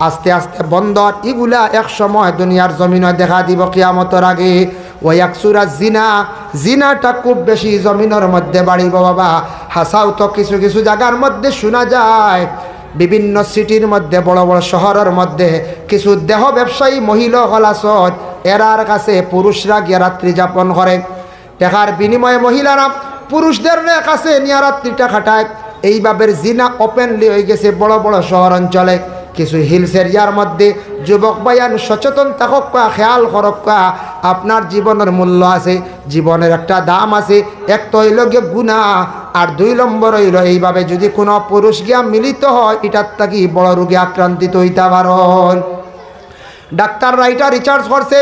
আস্তে আস্তে বন্ধ, এগুলা এক সময় দুনিয়ার জমিনে দেখা দিব কিয়ামতের আগে। ওই একসুরা জিনাটা খুব বেশি জমিনের মধ্যে বাড়িব বাবা। হাসাও তো কিছু কিছু জায়গার মধ্যে শোনা যায়, বিভিন্ন সিটির মধ্যে, বড় বড় শহরের মধ্যে কিছু দেহ ব্যবসায়ী মহিলা হলাসত, এরার কাছে পুরুষরা গিয়ে রাত্রি যাপন করে, টাকার বিনিময়ে মহিলারা পুরুষদের কাছে নিয়ে রাত্রিটা খাটায়। এইভাবে জিনা ওপেনলি হয়ে গেছে বড় বড় শহর অঞ্চলে। কিছু হিলস এরিয়ার মধ্যে যুবক ভাইয়ান সচেতন থাকক, খেয়াল করক, আপনার জীবনের মূল্য আছে, জীবনের একটা দাম আছে। এক তো হইল গিয়ে গুনাহ, আর 2 নম্বর হইল এইভাবে যদি কোনো পুরুষ গিয়া মিলিত হয়, এটার থাকি বড় রোগে আক্রান্তিত হইতে পারেন। ডাক্তাররা এটা রিসার্চ করছে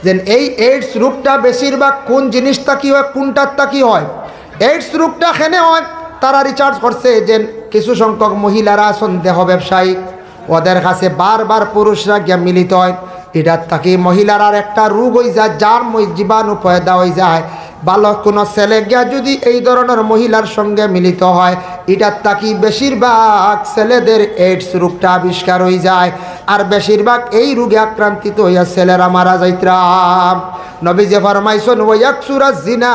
যে এই এইডস রোগটা বেশিরভাগ কোন জিনিসটা কি হয়, কোনটারটা কি হয়, এইডস রোগটা খেনে হয়। তারা রিসার্চ করছে যে কিছু সংখ্যক মহিলারা সন্দেহ ব্যবসায়ী, ওদের কাছে বারবার পুরুষরা গিয়া মিলিত হয়, এটার থাকি মহিলার একটা রোগ হয়ে যায়, যার জীবাণু পয়দা হয়ে যায়। ভালো কোনো ছেলে গিয়া যদি এই ধরনের মহিলার সঙ্গে মিলিত হয়, এটার থাকি বেশিরভাগ ছেলেদের এইডস রোগটা আবিষ্কার হয়ে যায়, আর বেশিরভাগ এই রোগে আক্রান্তিত হইয়া ছেলেরা মারা যাইতরাম। নবীজি ফরমাইছেন ওয়াকসুরা জিনা,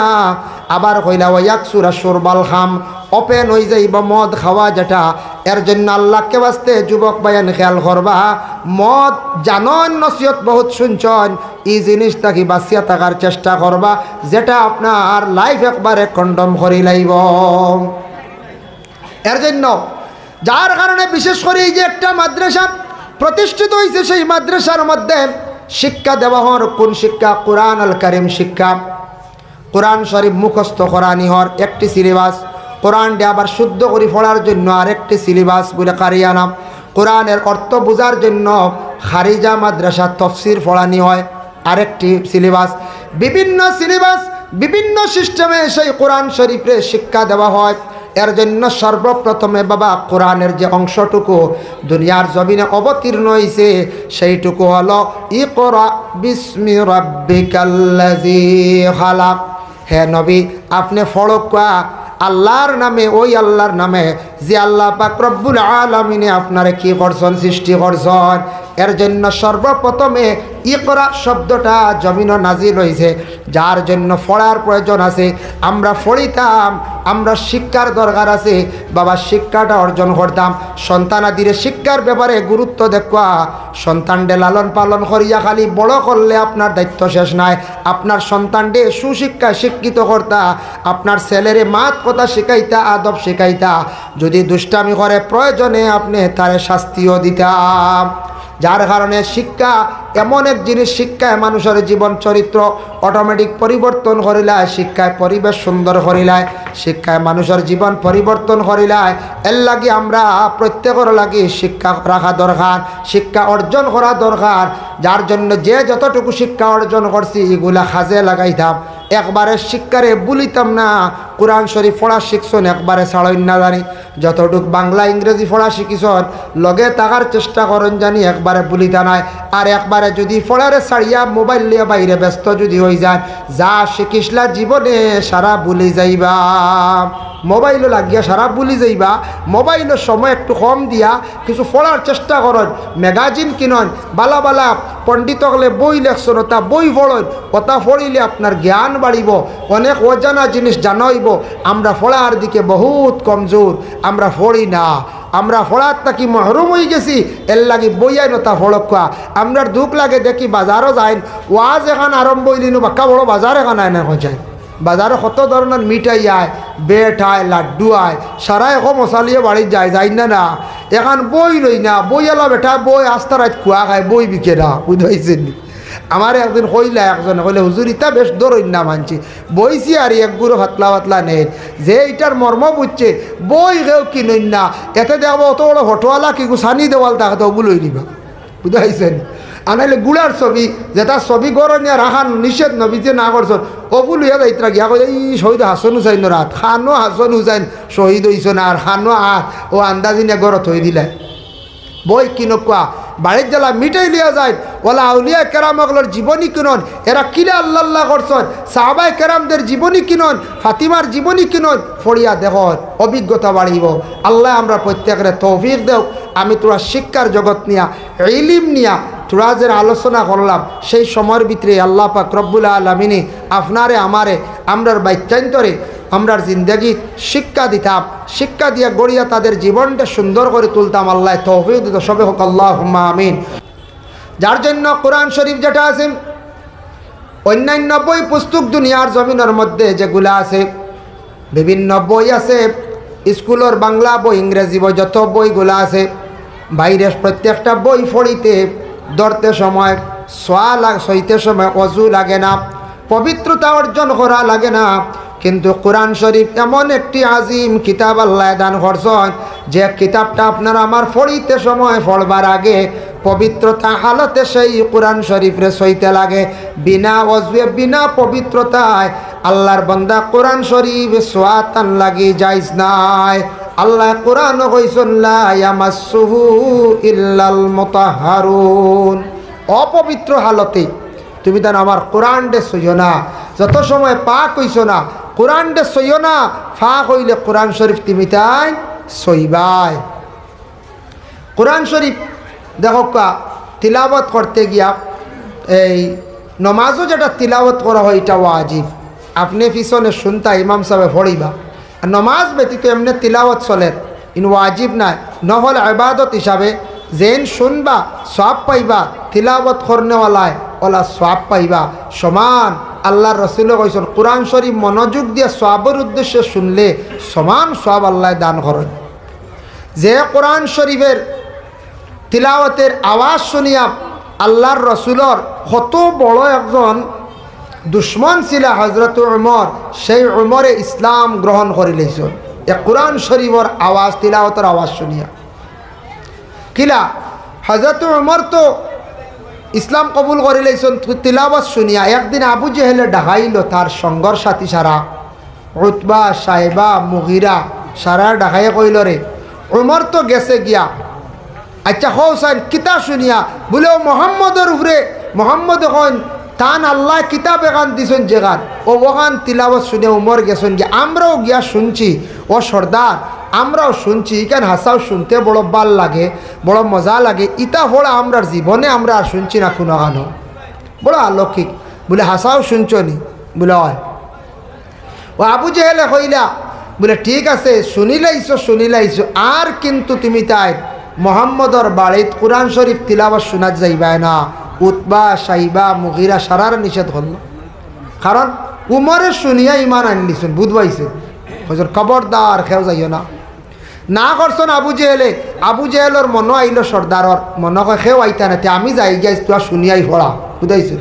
আবার কইলা ওয়াকসুরা শুরবাল খাম, ওপেন হয়ে যাইব মদ খাওয়া যেটা। এর জন্য আল্লাহকে বাস্তে যুবক বায়ান খেয়াল করবা, মদ জানন নসিহত বহুত শুনছন, এই জিনিসটাকে বাঁচিয়া থাকার চেষ্টা করবা, যেটা আপনার লাইফ একবারে কন্ডম করি লাইব। এর জন্য যার কারণে বিশেষ করে এই যে একটা মাদ্রাসা প্রতিষ্ঠিত হয়েছে, সেই মাদ্রাসার মধ্যে শিক্ষা দেওয়া হওয়ার কোন শিক্ষা? কোরআন আল কারিম শিক্ষা, কোরআন শরীফ মুখস্থ করানি হওয়ার একটি সিলেবাস, কোরআনটা আবার শুদ্ধ করে পড়ার জন্য আরেকটি সিলেবাস বলে কারিয়ানা, কোরআনের অর্থ বোঝার জন্য খারিজা মাদ্রাসা তফসির পড়ানি হয় আরেকটি সিলেবাস। বিভিন্ন সিলেবাস, বিভিন্ন সিস্টেমে সেই কোরআন শরীফের শিক্ষা দেওয়া হয়। এর জন্য সর্বপ্রথমে বাবা কোরআনের যে অংশটুকু দুনিয়ার জমিনে অবতীর্ণ হয়েছে, সেইটুকু হলো ইকরা বিস্মি রাব্বিকাল্লাযী খালাক। হে নবী, আপনি ফড়কা আল্লাহর নামে, ওই আল্লাহর নামে যে আল্লাহ পাক রব্বুল আলামিনে আপনারে কি করছেন, সৃষ্টি করছেন। এর জন্য সর্বপ্রথমে ইকরা শব্দটা জমিনে নাজিল হয়েছে, যার জন্য পড়ার প্রয়োজন আছে। আমরা পড়িতাম, আমরা শিক্ষার দরকার আছে বাবা, শিক্ষাটা অর্জন করতাম। সন্তানাদিরে শিক্ষার ব্যাপারে গুরুত্ব দেখা, সন্তানডে লালন পালন করিয়া খালি বড় করলে আপনার দায়িত্ব শেষ নাই। আপনার সন্তানডে সুশিক্ষায় শিক্ষিত করতা, আপনার ছেলেরে মাত কথা শিখাইতা, আদব শিখাইতা। যদি দুষ্টামি করে প্রয়োজনে আপনি তারে শাস্তিও দিতাম। যার কারণে শিক্ষা এমন এক জিনিস, শিক্ষায় মানুষের জীবন চরিত্র অটোমেটিক পরিবর্তন করিলায়, শিক্ষায় পরিবেশ সুন্দর করিলায়, শিক্ষায় মানুষের জীবন পরিবর্তন করিলায়। এর লাগি আমরা প্রত্যেকের লাগি শিক্ষা রাখা দরকার, শিক্ষা অর্জন করা দরকার। যার জন্য যে যতটুকু শিক্ষা অর্জন করছি এগুলা কাজে লাগাইতাম, একবারে শিক্ষারে বলিতাম না, কোরআন শরীফ পড়া শিখছন একবারে ছাড়েন না জানি, যতটুক বাংলা ইংরেজি পড়া শিখিছন লগে থাকার চেষ্টা করেন জানি একবারে ভুলিতা নাই। আর একবারে যদি পড়ারে ছাড়িয়া মোবাইল নিয়ে বাইরে ব্যস্ত যদি হয়ে যান, যা শিখিসলা জীবনে সারা ভুলি যাইবা। মোবাইলও লাগিয়া সারা ভুলি যাইবা। মোবাইলের সময় একটু কম দিয়া কিছু পড়ার চেষ্টা করেন, ম্যাগাজিন কিনন, বালা বালা পণ্ডিত হলে বই লেখছেন ওটা বই পড়েন, ওটা পড়িলে আপনার জ্ঞান বাড়িব, অনেক অজানা জিনিস জানাইব। আমরা পড়ার দিকে বহুত কমজোর, আমরা পড়ি না, আমরা পড়ার তাকি মহরুম হয়ে গেছি। এর লাগে বই আইন তা ফড়কা আমরা দুঃখ লাগে দেখি বাজারও যাইন, ওয়াজ এখান আরম্ভ হইলিন বাক্কা বড় বাজার এখান আয় না যায়, বাজারে কত ধরনের মিঠাই আয়, বেট আয়, লাড্ডু আয়, সারা এখন মশালিয়ে বাড়ি যায় যাই না। না এখন বই লই না, বই এলা বেটা বই আস্তা রাত খোয়া খায়, বই বিকে না, বুঝাইছেন। আমার একদিন কইলা একজনে কইলে হুজুর ইটা বেশ দরই না মানছি, বইছি আর এক গুঁড়ো হাতলা পাতলা নেই, যে এইটার মর্ম বুঝছে বই কেউ কিনই না, এতে দেওয়া অত বড় হটোয়ালা কি সানি দেওয়াল তাকে ওগুলোই নিবা, বুঝাইছেন। আনাইলে গুড়ার ছবি যেটা ছবি গরনিয়া রাখান নিষেধ নবীতে না করছেন, ওগুলো ইয়া যাইতরা গিয়া কই এই শহীদ হাসন হুসাইন রাত খানো হাসন হুসাইন শহীদ হইছ না, আর খানো আর ও আন্দাজিনে গড়ত হয়ে দিলে বই কিনকুয়া বাড়ির জ্বালা মিটাই লিয়া যায়। ওলা আউলিয়া কেরামগুলোর জীবনী কিনন, এরা কিলা আল্লাহ আল্লাহ করছেন, সাহাবায়ে কেরামদের জীবনী কিনন, ফাতিমার জীবনী কিনন, ফড়িয়া দেখুন অভিজ্ঞতা বাড়িব। আল্লাহ আমরা প্রত্যেকের তৌফিক দেও। আমি তোরা শিক্ষার জগৎ নিয়া ইলিম নিয়া তোরা যে আলোচনা করলাম, সেই সময়ের ভিতরে আল্লাহ পাক রব্বুল আলামিনে আপনারে আমারে আমরার বাচ্চান্তরে আমরার জিন্দগি শিক্ষা দিতাম, শিক্ষা দিয়া গড়িয়া তাদের জীবনটা সুন্দর করে তুলতাম। আল্লাহ তৌফিক দিত, সবে হোক আল্লাহুম্মা আমিন। যার জন্য কোরআন শরীফ যেটা আছে, অন্যান্য বই পুস্তক দুনিয়ার জমিনের মধ্যে যেগুলা আছে, বিভিন্ন বই আছে, স্কুলের বাংলা বই, ইংরেজি বই, যত বইগুলা আছে, বাইরে প্রত্যেকটা বই পড়িতে ধরতে সময় সইতে সময় অজু লাগে না, পবিত্রতা অর্জন করা লাগে না। কিন্তু কোরআন শরীফ এমন একটি আজিম কিতাব আল্লাহ দান করছেন, যে কিতাবটা আপনার আমার পড়িতে সময় পড়বার আগে পবিত্রতা হালতে সেই কোরআন শরীফরে সইতে লাগে। বিনা অজুয়ে বিনা পবিত্রতায় আল্লাহর বান্দা কোরআন শরীফ সোয়াতান লাগি যাইস নাই। আল্লাহ কোরআন কইছেন লা ইয়ামাসসুহু ইল্লাল মুতাহহারুন, অপবিত্র হালতে তুমি তান আমার কোরআন ডে সইও না, যত সময় পাক হইছো না কোরআন ডে সইও না, ফাঁক হইলে কোরআন শরীফ তুমি তাই সইবাই। কোরআন শরীফ দেখো তিলাওয়াত করতে গিয়া এই নমাজও যেটা তিলাওয়াত করা হয় এটা ওয়াজিব, আপনি পিছনে শুনতা ইমাম সাহেব পড়িবা। আর নমাজ ব্যতীত এমনি তিলাওয়াত চলে, ইন ওয়াজিব নাই, নহলে ইবাদত হিসাবে যেন শুনবা সওয়াব পাইবা, তিলাওয়াত করনেওয়ালায় ওলা সওয়াব পাইবা সমান। আল্লাহর রাসূল কইছেন কোরআন শরীফ মনোযোগ দিয়ে সওয়াবের উদ্দেশ্যে শুনলে সমান সওয়াব আল্লাহ দান করেন। যে কোরআন শরীফের তিলাওয়াতের আওয়াজ শুনিয়া আল্লাহর রাসূলের কত বড় একজন দুশ্মন ছিল হযরত উমর, সেই উমরে ইসলাম গ্রহণ করে লইছেন এ কোরআন শরীফের আওয়াজ, তিলাওয়াতের আওয়াজ শুনিয়া। কিলা হযরত উমর তো ইসলাম কবুল করে লইছেন তিলাওয়াত শুনিয়া। একদিন আবু জেহেলে ডাকাইল তার সঙ্গর সাথী সারা, উতবা, সাইবা, মুগিরা সারা ডাকাইয়ে কইল রে উমর তো গেছে গিয়া, আচ্ছা হোসাইন কিতাব শুনিয়া বলে ও মোহাম্মদের উপরে, মোহাম্মদ এখন তান আল্লাহ কিতাব এখান দিছেন যেখান ও ওখান তিলাওয়াত শুনে উমর গেছেন গিয়া। আমরাও গিয়া শুনছি, ও সর্দার আমরাও শুনছি, এখান হাসাও শুনতে বড় ভাল লাগে, বড় মজা লাগে, ইতা হড়া আমরার জীবনে আমরা আর শুনছি না কোনো গানো, বড় অলৌকিক। বলে হাসাও শুনছ নি? বলে হয়। ও আবু জেহেলে কইলা বলে ঠিক আছে শুনিলাইছো, আর কিন্তু তুমি তাই মোহাম্মদর বাড়িত কোরআন শরীফ তিলাওয়াত শোনা যাইবা না। উতবা, সাইবা, মুগিরা সারার নিষেধ করল, কারণ উমরে শুনিয়া ইমান আনলিছেন, বুধবাইছে হজর খবরদার খেও যাইও না। না করছেন আবু জেহেলে, আবু জেহেলর মন আইল সর্দারর মন কয় খেও আইতা না, আমি যাই যাই তোরা শুনিয়াই পড়া, বুঝাইছে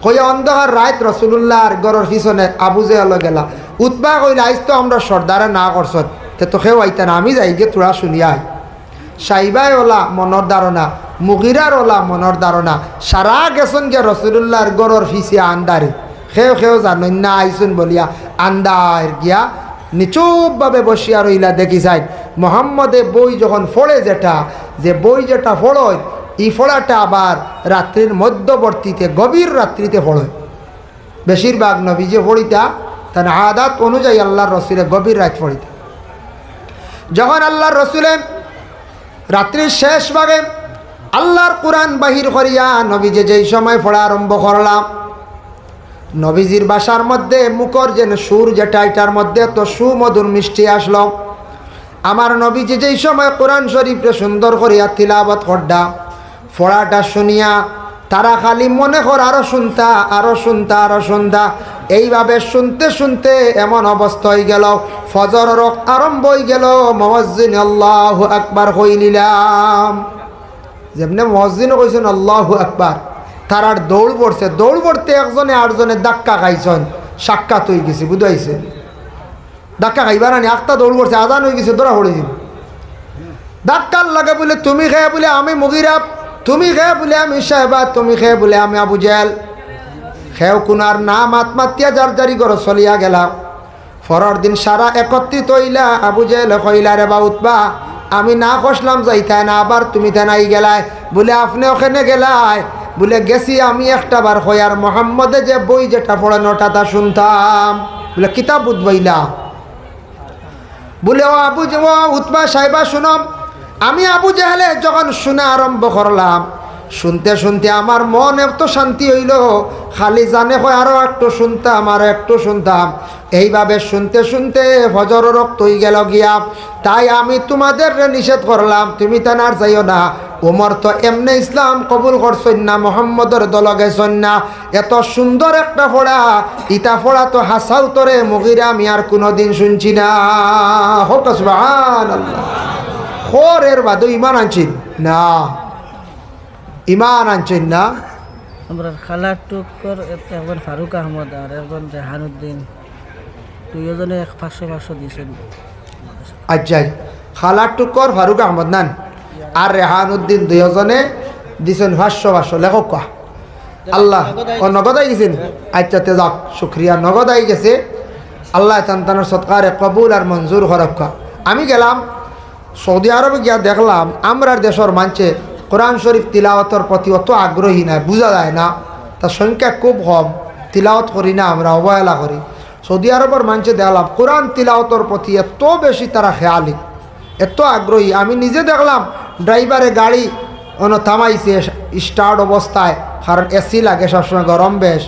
কইয়া অন্ধকার রাত রসুল্লাহর গরর পিছনে আবু জেহেল গেলা। উতবা কইলে আইস তো আমরা সর্দারে না করছেন, তে তো খেও আইতা না, আমি যাই গিয়ে তোরা শুনিয়াই। সাইবাই ওলা মনের ধারণা, মুগিরার ওলা মনের ধারণা, সারা গেছেন গিয়া রসুল্লাহর গরর ফিসিয়া আন্দারে, খেও জানেন না আইসুন বলিয়া আন্দার গিয়া নিচুপভাবে বসিয়া রইলা দেখি যাই মোহাম্মদে বই যখন ফোড়ে যে বই যেটা ফোড়য় এই ফোড়াটা আবার রাত্রির মধ্যবর্তীতে গভীর রাত্রিতে ফোড়য়। বেশিরভাগ নবী যে ফড়িতা তার আদাত অনুযায়ী আল্লাহর রসুলের গভীর রাত ফড়িতা। যখন আল্লাহর রসুলে রাত্রির শেষ ভাগে আল্লাহর কোরআন বাহির করিয়া নবীজি যেই সময় পড়া আরম্ভ করলাম, নবীজির বাসার মধ্যে মুখর যেন সুর যেটা এটার মধ্যে তো সুমধুর মিষ্টি আসলো। আমার নবীজি যেই সময় কোরআন শরীফে সুন্দর করিয়া তিলাওয়াত করডা পড়াটা শুনিয়া তারা খালি মনে কর আরো শুনতা আরো শুনতা আরো শুনতা। এইভাবে শুনতে শুনতে এমন অবস্থা হয়ে গেল ফজর আরম্ভ হয়ে গেল। মুয়াজ্জিন আল্লাহু আকবার কইলিলাম, যেমনি মুয়াজ্জিনও কইছেন আল্লাহু আকবার, তারার দৌড় পড়ছে। দৌড় পড়তে একজনে আটজনে ধাক্কা খাইছেন, সাক্ষাৎ হয়ে গেছে, বুঝাইছে ধাক্কা খাইবার আনি একটা দৌড় পড়ছে, আজান হয়ে গেছে, দৌড়া পড়ে যাব। ধাক্কার লাগে বলে তুমি খেয়ে বলে আমি মুগিরা, তুমি খেয়ে বলে আমি সাহেবা, তুমি খেয়ে বলে আমি আবু জেহেল। খেয়েও কুনার নাম আত্মাতিয়া যার জারি করে চলিয়া গেলা। পরের দিন সারা একত্রিত হইলা। আবু জেহেল কইলা রে বা উতবা, আমি না কষলাম যাইতাই না, আবার তুমি তেনাই গেলাই বলে আপনি ওখানে গেলাই বলে গেছি আমি একটা বার হইয়ার মোহাম্মদে যে বই যেটা পড়ানোটা তা শুনতাম বলে কিতাব বুধবাইলা বলে ও আবু যে ও উতবা সাহেবা শুনম। আমি আবু জেহেলে যখন শুনে আরম্ভ করলাম, শুনতে শুনতে আমার মন এত শান্তি হইল, খালি জানে হয় আরো একটু শুনতাম আরো একটু শুনতাম। এইভাবে শুনতে শুনতে ফজর রক্ত হয়ে গেল গিয়া। তাই আমি তোমাদের নিষেধ করলাম তুমি তেনার যাইও না। ওমর তো এমনি ইসলাম কবুল করছেন না, মোহাম্মদের দল গেছেন না। এত সুন্দর একটা ফোড়া, ইটা ফোড়া তো হাসাও তোরে মুগিরা আমি আর কোনোদিন শুনছি না। হোক সুবহানাল্লাহ। খোরের বাদু ইমান আনছেন না, ইমান আনছেন না। আমরা খালার টুকর একজন ফারুক আহমদ আর একজন রেহানুদ্দিন, দুইজনে 500 দিয়েছেন। আচ্ছা, খালার টুকর ফারুক আহমদ নান আর রেহানুদ্দিন দুইজনে দিছেন 500 লেখক কা আল্লাহ ও নগদাই গেছেন। আচ্ছা তে যাক, শুক্রিয়া, নগদাই গেছে। আল্লাহ তান্তানোর সৎকারে কবুল আর মঞ্জুর হরক্কা। আমি গেলাম সৌদি আরবে গিয়া দেখলাম আমরার দেশের মানছে কোরআন শরীফ তিলাওয়াতের প্রতি অত আগ্রহী না, বোঝা যায় না, তার সংখ্যা খুব কম, তিলাওয়াত করি না, আমরা অবহেলা করি। সৌদি আরবের মানছে দেখলাম কোরআন তিলাওয়াতের প্রতি এত বেশি তারা খেয়ালি, এত আগ্রহী। আমি নিজে দেখলাম ড্রাইভারে গাড়ি থামাইছে স্টার্ট অবস্থায়, কারণ এসি লাগে সবসময়, গরম বেশ।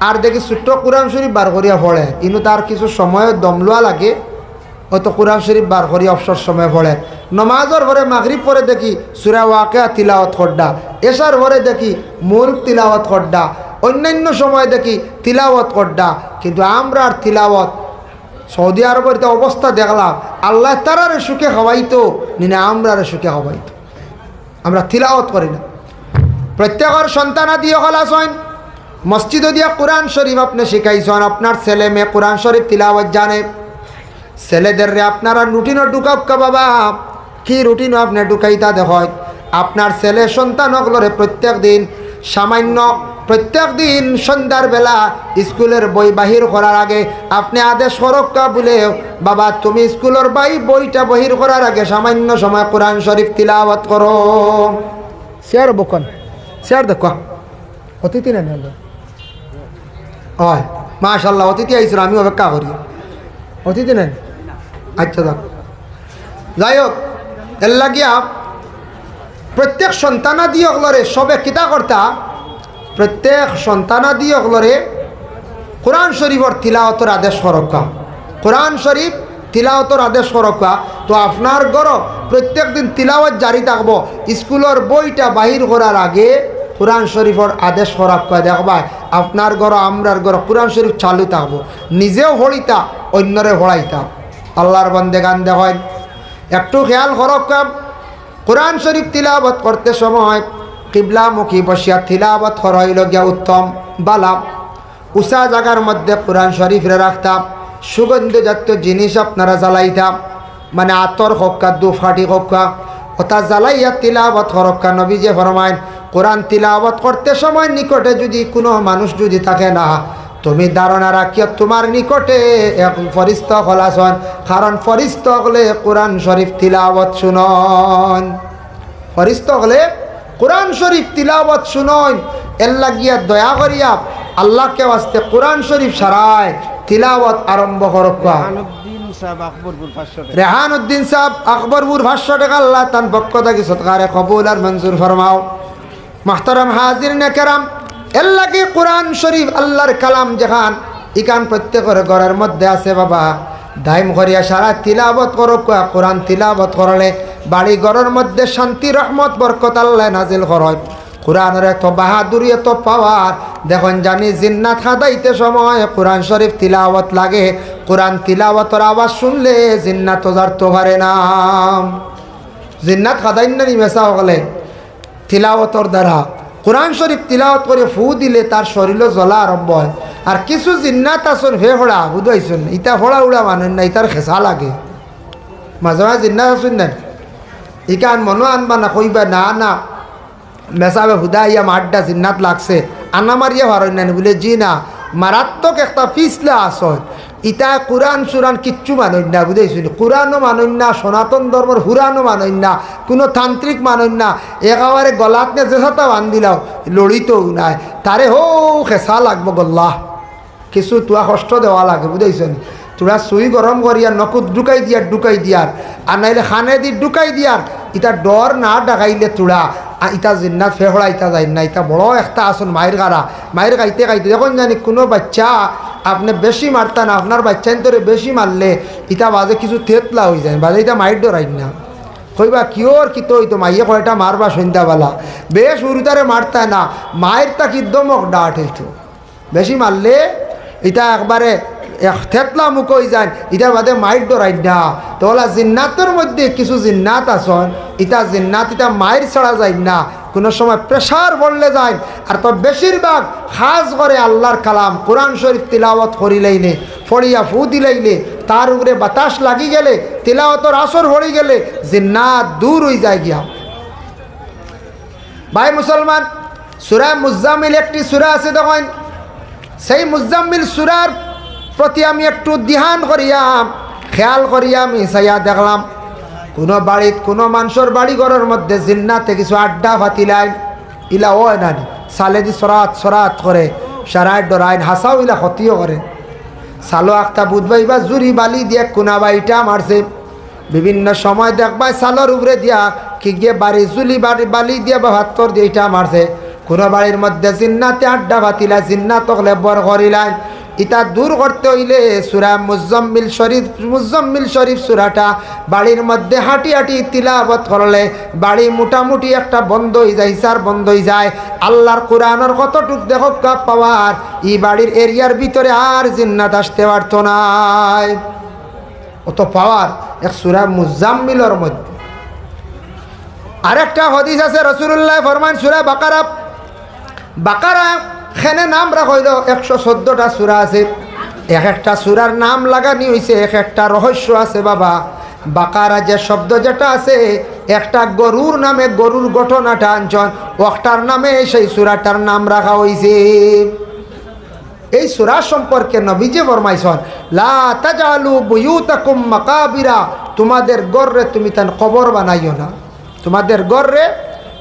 আর দেখি ছোট্ট কোরআন শরীফ বার করিয়া পড়ে, কিন্তু তার কিছু সময় দমলুয়া লাগে, হয়তো কোরআন শরীফ বার করি অবসর সময় পড়ে। নমাজের পরে মাগরিব পরে দেখি সূরা ওয়াকিয়া তিলাওয়াত করডা, এশার পরে দেখি মুলক তিলাওয়াত করডা, অন্যান্য সময় দেখি তিলাওয়াত করডা। কিন্তু আমরা আর তিলাওয়াত সৌদি আরবের অবস্থা দেখলাম, আল্লাহ তারারে সুখে খাওয়াইতো না আমরা সুখে খাওয়াইতো। আমরা তিলাওয়াত করি না। প্রত্যেকের সন্তানাদি হল আসেন মসজিদে দিয়া কোরআন শরীফ আপনি শিখাইছেন, আপনার ছেলে মেয়ে কোরআন শরীফ তিলাওয়াত জানে। ছেলেদের আপনারা রুটিনও ঢুকাবকা বাবা, কি রুটিনও আপনি ঢুকাইতা দেখ। আপনার ছেলে সন্তানগুলোরে প্রত্যেক দিন সামান্য প্রত্যেক দিন সন্ধ্যার বেলা স্কুলের বই বাহির করার আগে আপনি আদেশ করক্কা বলে বাবা তুমি স্কুলের বইটা বাহির করার আগে সামান্য সময় কোরআন শরীফ তিলাওয়াত করো। শেয়ার বকন শেয়ার দেখ অতিথি না হয় মাশাল্লাহ, অতিথি আইছিল, আমি অপেক্ষা করি। অতিথি নেন, আচ্ছা দেখ। যাই হোক, এর লাগিয়া প্রত্যেক সন্তানাদি অগলরে সবে কিতা কর্তা, প্রত্যেক সন্তানাদি অগলরে কোরআন শরীফর তিলাওয়াতের আদেশ করক্কা, কোরআন শরীফ তিলাওয়াতের আদেশ করক্কা। তো আপনার ঘর প্রত্যেক দিন তিলাওয়াত জারি থাকবো, স্কুলের বইটা বাহির করার আগে কোরআন শরীফর আদেশ করক্কা। দেখবা আপনার ঘর আমরার ঘর কোরআন শরীফ চালু থাকবো, নিজেও পড়িতা অন্যরে পড়াইতা। আল্লাহর বন্দেগান দেখেন, একটু খেয়াল করক্কা, কোরআন শরীফ তিলাওয়াত করতে সময় কিবলামুখী বসিয়া তিলাওয়াত হইল গিয়া উত্তম বালা। উষা জায়গার মধ্যে কোরআন শরীফরে রাখতাম, সুগন্ধি জাতীয় জিনিস আপনারা জ্বালাইতাম, মানে আতর হক্কা দুফাটি হক্কা ওটা জ্বালাইয়া তিলাওয়াত হরক্কা। নবী যে ফরমাইন কোরআন তিলাওয়াত করতে সময় নিকটে যদি কোনো মানুষ যদি থাকে না, তুমি ধারণা রাখিও তোমার নিকটে এক ফরিস্ত হল আসন, কারণ ফরিস্ত হলে কোরআন শরীফ তিলাওয়াত শুনন, ফরিস্ত হলে কোরআন শরীফ তিলাওয়াত শুনন। এর লাগিয়া দয়া করিয়া আল্লাহকে ওয়াস্তে কোরআন শরীফ সারায় তিলাওয়াত আরম্ভ করক। রেহানউদ্দিন সাহেব আকবরপুর 500 টাকা আল্লাহ তান পক্ষ থেকে সৎকারে কবুল আর মঞ্জুর ফরমাও। মাহতারাম হাজিরিন কেরাম, এর লাগে কোরআন শরীফ আল্লাহর কালাম যেখান ইকান প্রত্যেকের ঘরের মধ্যে আছে বাবা, দাইম করিয়া সারা তিলাওয়াত করক। কোরআন তিলাওয়াত করলে বাড়ি ঘরের মধ্যে শান্তি রহমত বরকত আল্লাহ নাজিল করে। কোরআনের এত বাহাদুরি এত পাওয়ার দেখুন, জানি জিন্নাত খাদাইতে সময় কোরআন শরীফ তিলাওয়াত লাগে। কোরআন তিলাওয়াতের আওয়াজ শুনলে জিন্নাত জারতে পারে না। জিন্নাত খাদাইন না নিমেসা হলে তিলাওয়াতর দ্বারা কোরআন শরীফ তিলাওয়াত করে ফু দিলে তার শরীরও জ্বলা আরম্ভ হয়। আর কিছু জিন্নাত আসন ফে হড়া বুঝাইছেন, ইটা হড়া উড়া মানেন না, ইটার খেসা লাগে। মাঝে মাঝে জিন্নাত আসুন না, ইকান মনো আনবা না, কইবা না না মেসাবে হুদা ইয়া মাড্ডা জিন্নাত লাগছে আনা মারিয়া ভারই না বলে, জি না, মারাত্মক একটা পিছলা আসন। ইটা কোরআন সুরান কিচ্ছু মানই না বুঝাইছিল, কোরআনও মানই না, সনাতন ধর্মের হুরানও মানই না, কোনো তান্ত্রিক মানই না। একেবারে গলাত নে যেসাটা বান দিলাও লড়িতেও নাই, তারে হো খেসা লাগবো গল্লাহ, কিছু তোয়া কষ্ট দেওয়া লাগে বুঝাইছেন। তোরা সুই গরম করিয়া নকুত ঢুকাই দিয়ার আর নাইলে খানে দি ঢুকাই দিয়ার, ইটা ডর না ডাকাইলে তোরা ইটা জিন্নাত ফেহড়া ইটা যাই না। ইটা বড় একটা আসন মায়ের গাড়া, মায়ের গাইতে যখন জানি কোনো বাচ্চা আপনি বেশি মারতা না, আপনার বাচ্চা তোরে বেশি মারলে ইটা বাজে কিছু থেতলা হয়ে যায়, বাজে ইটা মায়ের ডরাই না। কইবা কিওর কি তো হইতো মাইয়ে কয়টা মারবা সন্ধ্যাবেলা, বেশ উরুতারে মারতায় না, মায়ের তা কি দমক ডাট হইতো, বেশি মারলে ইটা একবারে থেতলা মুখ হয়ে যায়, ইটা বাদে মায়ের ডরাই না। তো ওলা জিন্নাতের মধ্যে কিছু জিন্নাত আসন, ইটা জিন্নাত ইটা মায়ের ছাড়া যায় না, কোনো সময় প্রেশার পড়লে যায়। আর তো বেশিরভাগ খাস করে আল্লাহর কালাম কোরআন শরীফ তিলাওয়াত করিলেইনে ফড়িয়া ফু দিলাইলে তার উপরে বাতাস লাগি গেলে তিলাওয়াতর আসর হয়ে গেলে জিন্নাত দূর হয়ে যায় গিয়া। ভাই মুসলমান, সূরা মুজাম্মিল একটি সূরা আছে, দেখেন সেই মুজাম্মিল সূরার প্রতি আমি একটু ধ্যান করিয়া খেয়াল করিয়া আমি চাইয়া দেখলাম, কোনো বাড়িত কোনো মানুষের বাড়ি ঘরের মধ্যে জিন্নাতে কিছু আড্ডা ফাতিলাই ইলা ও নানি সালে দি সরাত করে সারায় ডরাইন হাসাও ইলা ক্ষতিও করে। সালো আখতা বুধবাই বা জুরি বালি দিয়ে কোনাবা ইটা মারছে, বিভিন্ন সময় দেখবাই সালোর উপরে দিয়া কি গিয়ে বাড়ি জুলি বালি দিয়ে বা ভাত্তর দিয়ে ইটা মারছে। কোনো বাড়ির মধ্যে জিন্নাতে আড্ডা ফাতিলাই, জিন্নাত হলে বর করিলাই, ইটা দূর করতে হইলে সূরা মুজাম্মিল শরীফ সূরাটা বাড়ির মধ্যে হাঁটি হাঁটি তিলাওয়াত করলে বাড়ি মোটামুটি একটা বন্ধ হয়ে যায়, হিসার বন্ধ হয়ে যায়। আল্লাহর কোরআনের কতটুক দেখো পাওয়ার, এই বাড়ির এরিয়ার ভিতরে আর জিন্নাত আসতে পারতো না, অত পাওয়ার এক সূরা মুজাম্মিলের মধ্যে। আরেকটা হাদিস আছে, রাসূলুল্লাহ ফরমান সূরা বাকারা খেনে নাম রাখা হইল 114টা সূরা আছে, এক একটা সূরার নাম লাগানি হয়েছে, এক একটা রহস্য আছে বাবা। বাকারা যে শব্দ যেটা আছে, একটা গরুর নামে গরুর ঘটনাটা আনছন, ওটার নামে সেই সূরাটার নাম রাখা হয়েছে। এই সূরা সম্পর্কে নবীজি ফরমাইছেন, লা তাজালু বুয়ুতাকুম মাকাবিরা, তোমাদের ঘরে তুমি তান কবর বানাইও না, তোমাদের ঘরে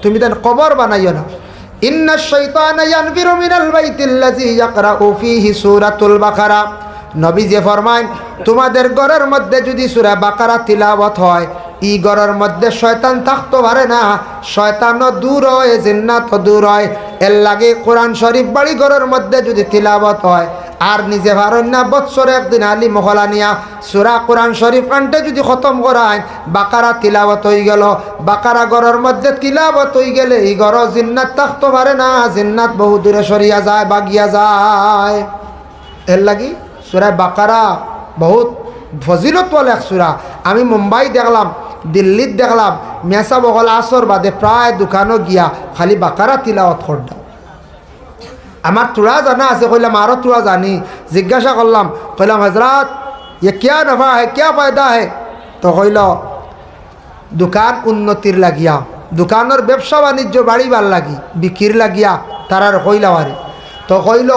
তুমি তান কবর বানাইও না। ইন্না শাইতানা ইয়ানফিরু মিনাল বাইতিল্লাযী ইয়াকরাউ ফীহি সূরাতুল বাকারা, নবী যে ফরমায় তোমাদের ঘরের মধ্যে যদি সূরা বাকারা তিলাওয়াত হয়, ই ঘরের মধ্যে শয়তান থাকতে পারে না, শয়তানও দূর হয়, জিন্নাতও দূর হয়। এর লাগে কোরআন শরীফ বাড়ি ঘরের মধ্যে যদি তিলাওয়াত হয়, আর নিজে পারেন না বৎসরে একদিন আলি মহলা নিয়া সূরা কোরআন শরীফ কানটা যদি খতম করায়, বাকারা তিলাওয়াত হয়ে গেল, বাকারা ঘরের মধ্যে তিলাওয়াত হয়ে গেলে এই ঘর জিন্নাত থাকতে পারে না, জিন্নাত বহু দূরে সরিয়া যায়, বাগিয়া যায়। এর লাগি সূরা বাকারা বহুত ফজিলতওয়ালা এক সূরা। আমি মুম্বাই দেখলাম, দিল্লিত দেখলাম, মেসা বগল আসর বাদে প্রায় দোকানও গিয়া খালি বাকারা তিলাওয়াত করতাম। আমার তোরা জানা আছে, কইলাম আরও তোরা জানি, জিজ্ঞাসা করলাম, কইলাম হজরত ये क्या नफ़ा है, क्या फ़ायदा है? तो কইল দোকান উন্নতির লাগিয়া, দোকানের ব্যবসা বাণিজ্য বাড়িবার লাগি, বিক্রির লাগিয়া তারার কইলাওয়ারে। তো কইল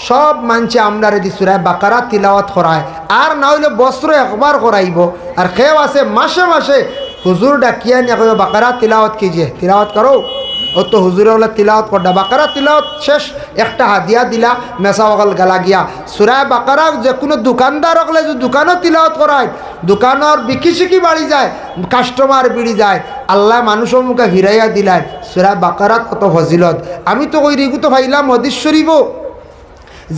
সব মানছে আমরা রেদি সূরা বাকারা তিলাওয়াত করায়, আর না হইলে বস্ত্র একবার করাইব। আর খেয়েও আছে মাসে মাসে হুজুর ডাকিয়া নিয়ে কইব বাকারা তিলাওয়াত कीजिए, তিলাওয়াত করো। ও তো হুজুরে বলে তিলাওয়াত করডা, বাকারা তিলাওয়াত শেষ একটা হাদিয়া দিলা, মেসা ওগল গলা গিয়া। সূরা বাকারা যে কোনো দোকানদার হলে যে দোকানও তিলাওয়াত করায়, দোকানের বিকি শিকি বাড়ি যায়, কাস্টমার বিড়ি যায়, আল্লাহ মানুষের মুখে ফিরাইয়া দিলেন। সূরা বাকারাত কত ফজিলত। আমি তো কই রিগু তো ভাইলাম হাদিস শরীফ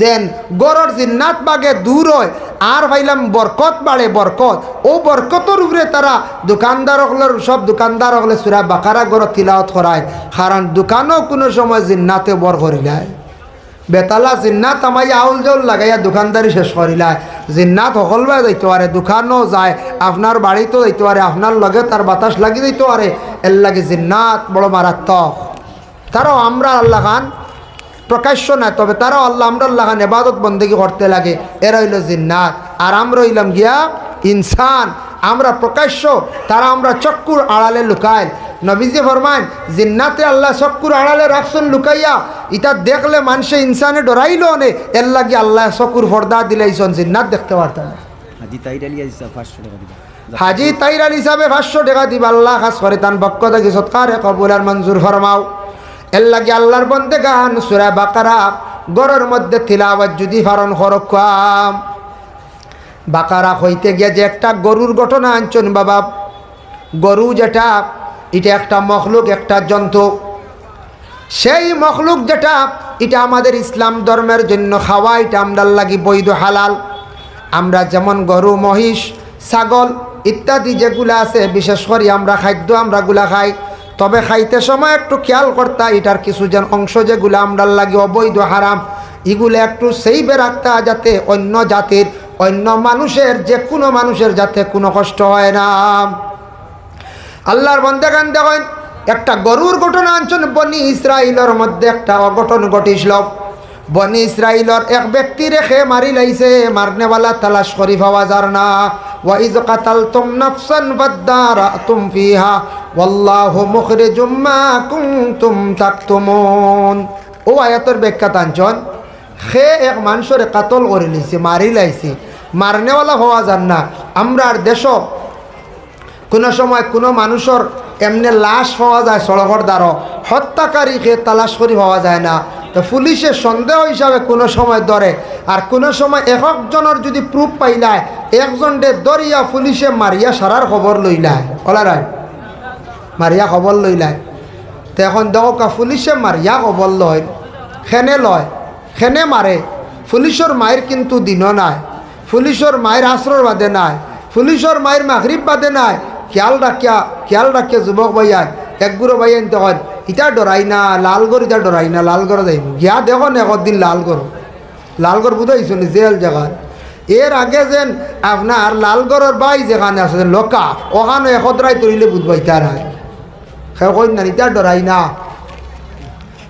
যেন গরর জিন্নাত বাগে দূর হয়, আর ভাইলাম বরকত বাড়ে, বরকত। ও বরকতর উপরে তারা দোকানদার হলের সব দোকানদার হলে সূরা বাকারা গর তিলাওয়াত করায়, কারণ দোকানও কোনো সময় জিন্নাতে বর করিলায়। বেতালা জিন্নাত আমাই আউল জাউল লাগাইয়া দোকানদারি শেষ করিলায়। জিন্নাত সকলবাই যাইতে পারে, দোকানও যায়, আপনার বাড়িতেও যাইতে পারে, আপনার লগে তার বাতাস লাগি যাইতে পারে। এর লাগে জিন্নাত বড় মারাত্মক। তারাও আমরা আল্লাহ খান প্রকাশ্য না, তবে তারাও আল্লাহ আমরা আল্লাহ খান ইবাদত বন্দেগী করতে লাগে। এরা হইল জিন্নাত, আর আমরা হইলাম গিয়া ইনসান। আমরা প্রকাশ্য, তারা আমরা চক্কুর আড়ালে লুকায়। নবীজি ফরমান জিন্নাতে আল্লাহ চক্কুর আড়ালে রাখছেন লুকাইয়া, ইটা দেখলে মানুষে ইনসানে ডরাইল নে, এর লাগে আল্লাহ চকুর পর্দা দিলাইছেন, জিন্নাত দেখতে পারতাম। হাজি তাইর আলী হিসাবে 500 টাকা দিবা, আল্লাহ খাস করে তান পক্ষ থেকে সৎকারে কবুল আর মঞ্জুর ফরমাও। এর লাগে আল্লাহর বন্দেগান সূরা বাকারা গরের মধ্যে তিলাওয়াত যদি ফারণ খরকাম। বাকারা হইতে গিয়ে যে একটা গরুর ঘটনা আনছেন বাবা, গরু যেটা এটা একটা মখলুক, একটা জন্তু। সেই মখলুক যেটা এটা আমাদের ইসলাম ধর্মের জন্য খাওয়া, এটা আমরার লাগি বৈধ হালাল। আমরা যেমন গরু, মহিষ, ছাগল ইত্যাদি যেগুলো আছে, বিশেষ করে আমরা খাদ্য আমরা গুলা খাই, তবে খাইতে সময় একটু খেয়াল করতা এটার কিছু যেন অংশ যেগুলো আমরার লাগে অবৈধ হারাম, এগুলো একটু সেইবে রাখতা, যাতে অন্য জাতির, অন্য মানুষের, যে কোনো মানুষের যাতে কোনো কষ্ট হয় না। আল্লাহর বন্দেগান দেখেন একটা গরুর ঘটনা আনছেন। বনি ইসরাইলের মধ্যে একটা অঘটন ঘটিছিল। বনি ইসরাইলের এক ব্যক্তি রেখে মারি লাইছে, মারনেওয়ালা তালাশ করি পাওয়া যার না। ওয়াইজ কাতালতুম নাফসান ফাদারাতুম ফিহা ওয়াল্লাহু মুখরিজুম মা কুনতুম তাকতুমুন। ও আয়াতের ব্যাখ্যা আনছেন, সে এক মানুষের কাতল করে লাইছে, মারি লাইছে, মারনেওয়ালা পাওয়া যার না। আমরার দেশ কোনো সময় কোনো মানুষের এমনি লাশ পাওয়া যায় সড়কের দ্বারা, হত্যাকারীকে তালাশ করি পাওয়া যায় না। তো পুলিশের সন্দেহ হিসাবে কোনো সময় ধরে, আর কোনো সময় একজনের যদি প্রুফ পাইলায় একজনকে দরিয়া পুলিশে মারিয়া সারার খবর লইলায়, ওলারাই মারিয়া খবর লইলায়। তো এখন দেখো পুলিশে মারিয়া খবর লয়, খেনে লয়, খেনে মারে। পুলিশের মায়ের কিন্তু দিনও নাই, পুলিশের মায়ের আশ্রয় বাদে নাই, পুলিশের মায়ের মাগরিব বাদে নাই। খেয়াল রাখিয়া যুবক ভাইয়ান, একগুড়ো ভাইয়ান তখন ইটা ডরাই না, লালগড় ইটা ডরাই না, লালগড় যাইব গিয়া দেখো না একদিন লালগড় বুঝাইছিল জেল জায়গার। এর আগে যেন আপনার লালগড়ের বাই যেখানে আছে লোকা, ওখানে একদ্রাই তরিলে বুঝবাই তার সে কই না ইটা ডরাই না।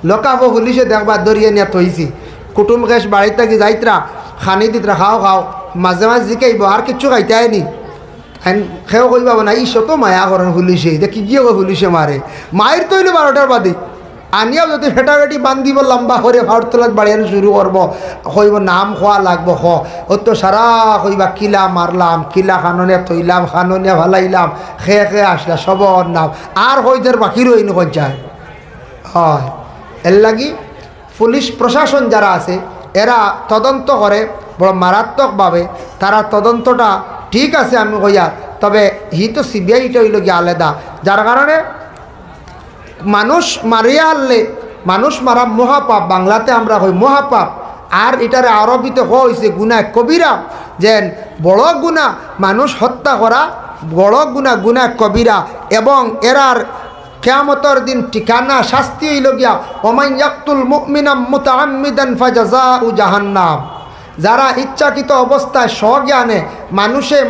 লোকাবো পুলিশে দেখবা দরিয়ে নিয়ে থইছি, কুটুম কেশ বাড়িতে কি যাইতরা খানি দিতরা, খাও খাও, মাঝে মাঝে জিকাইব, আর কিচ্ছু খাইতে নি। সেও কইবা না ই শত মায়া করেন পুলিশে, দেখি গিয়ে পুলিশে মারে, মায়ের তৈল 12টার বাদে আনিয়াও যদি ফেটাফেটি বান্ধিব লম্বা করে ভাড় তোলাত বাড়িয়ানো শুরু করবো, কইব নাম খোয়া লাগবো, ও তো সারা কইবা কিলা মারলাম, কিলা খাননিয়া থইলাম, খাননিয়া ভালাইলাম, খেয়ে আসলা সবর নাম, আর হইদের বাকি রইনি যায়। হয় এর লাগি পুলিশ প্রশাসন যারা আছে এরা তদন্ত করে বড় মারাত্মকভাবে, তারা তদন্তটা ঠিক আছে আমি কইয়া, তবে হি তো সিবিআইটা হইল গিয়ে আলাদা, যার কারণে মানুষ মারিয়া আনলে, মানুষ মারা মহাপাপ, বাংলাতে আমরা হই মহাপাপ, আর এটারে আরবিতে হয়েছে গুনাহ কবিরা, যেন বড় গুনাহ মানুষ হত্যা করা বড় গুনাহ, গুনাহ কবিরা। এবং এরার কিয়ামতের দিন ঠিকানা শাস্তি হইল গিয়া ওমান ইয়াকতুল মুমিনা মুতাআম্মিদান ফাজাযাউ জাহান্নাম। যারা ইচ্ছাকৃত অবস্থায় স্বজ্ঞানে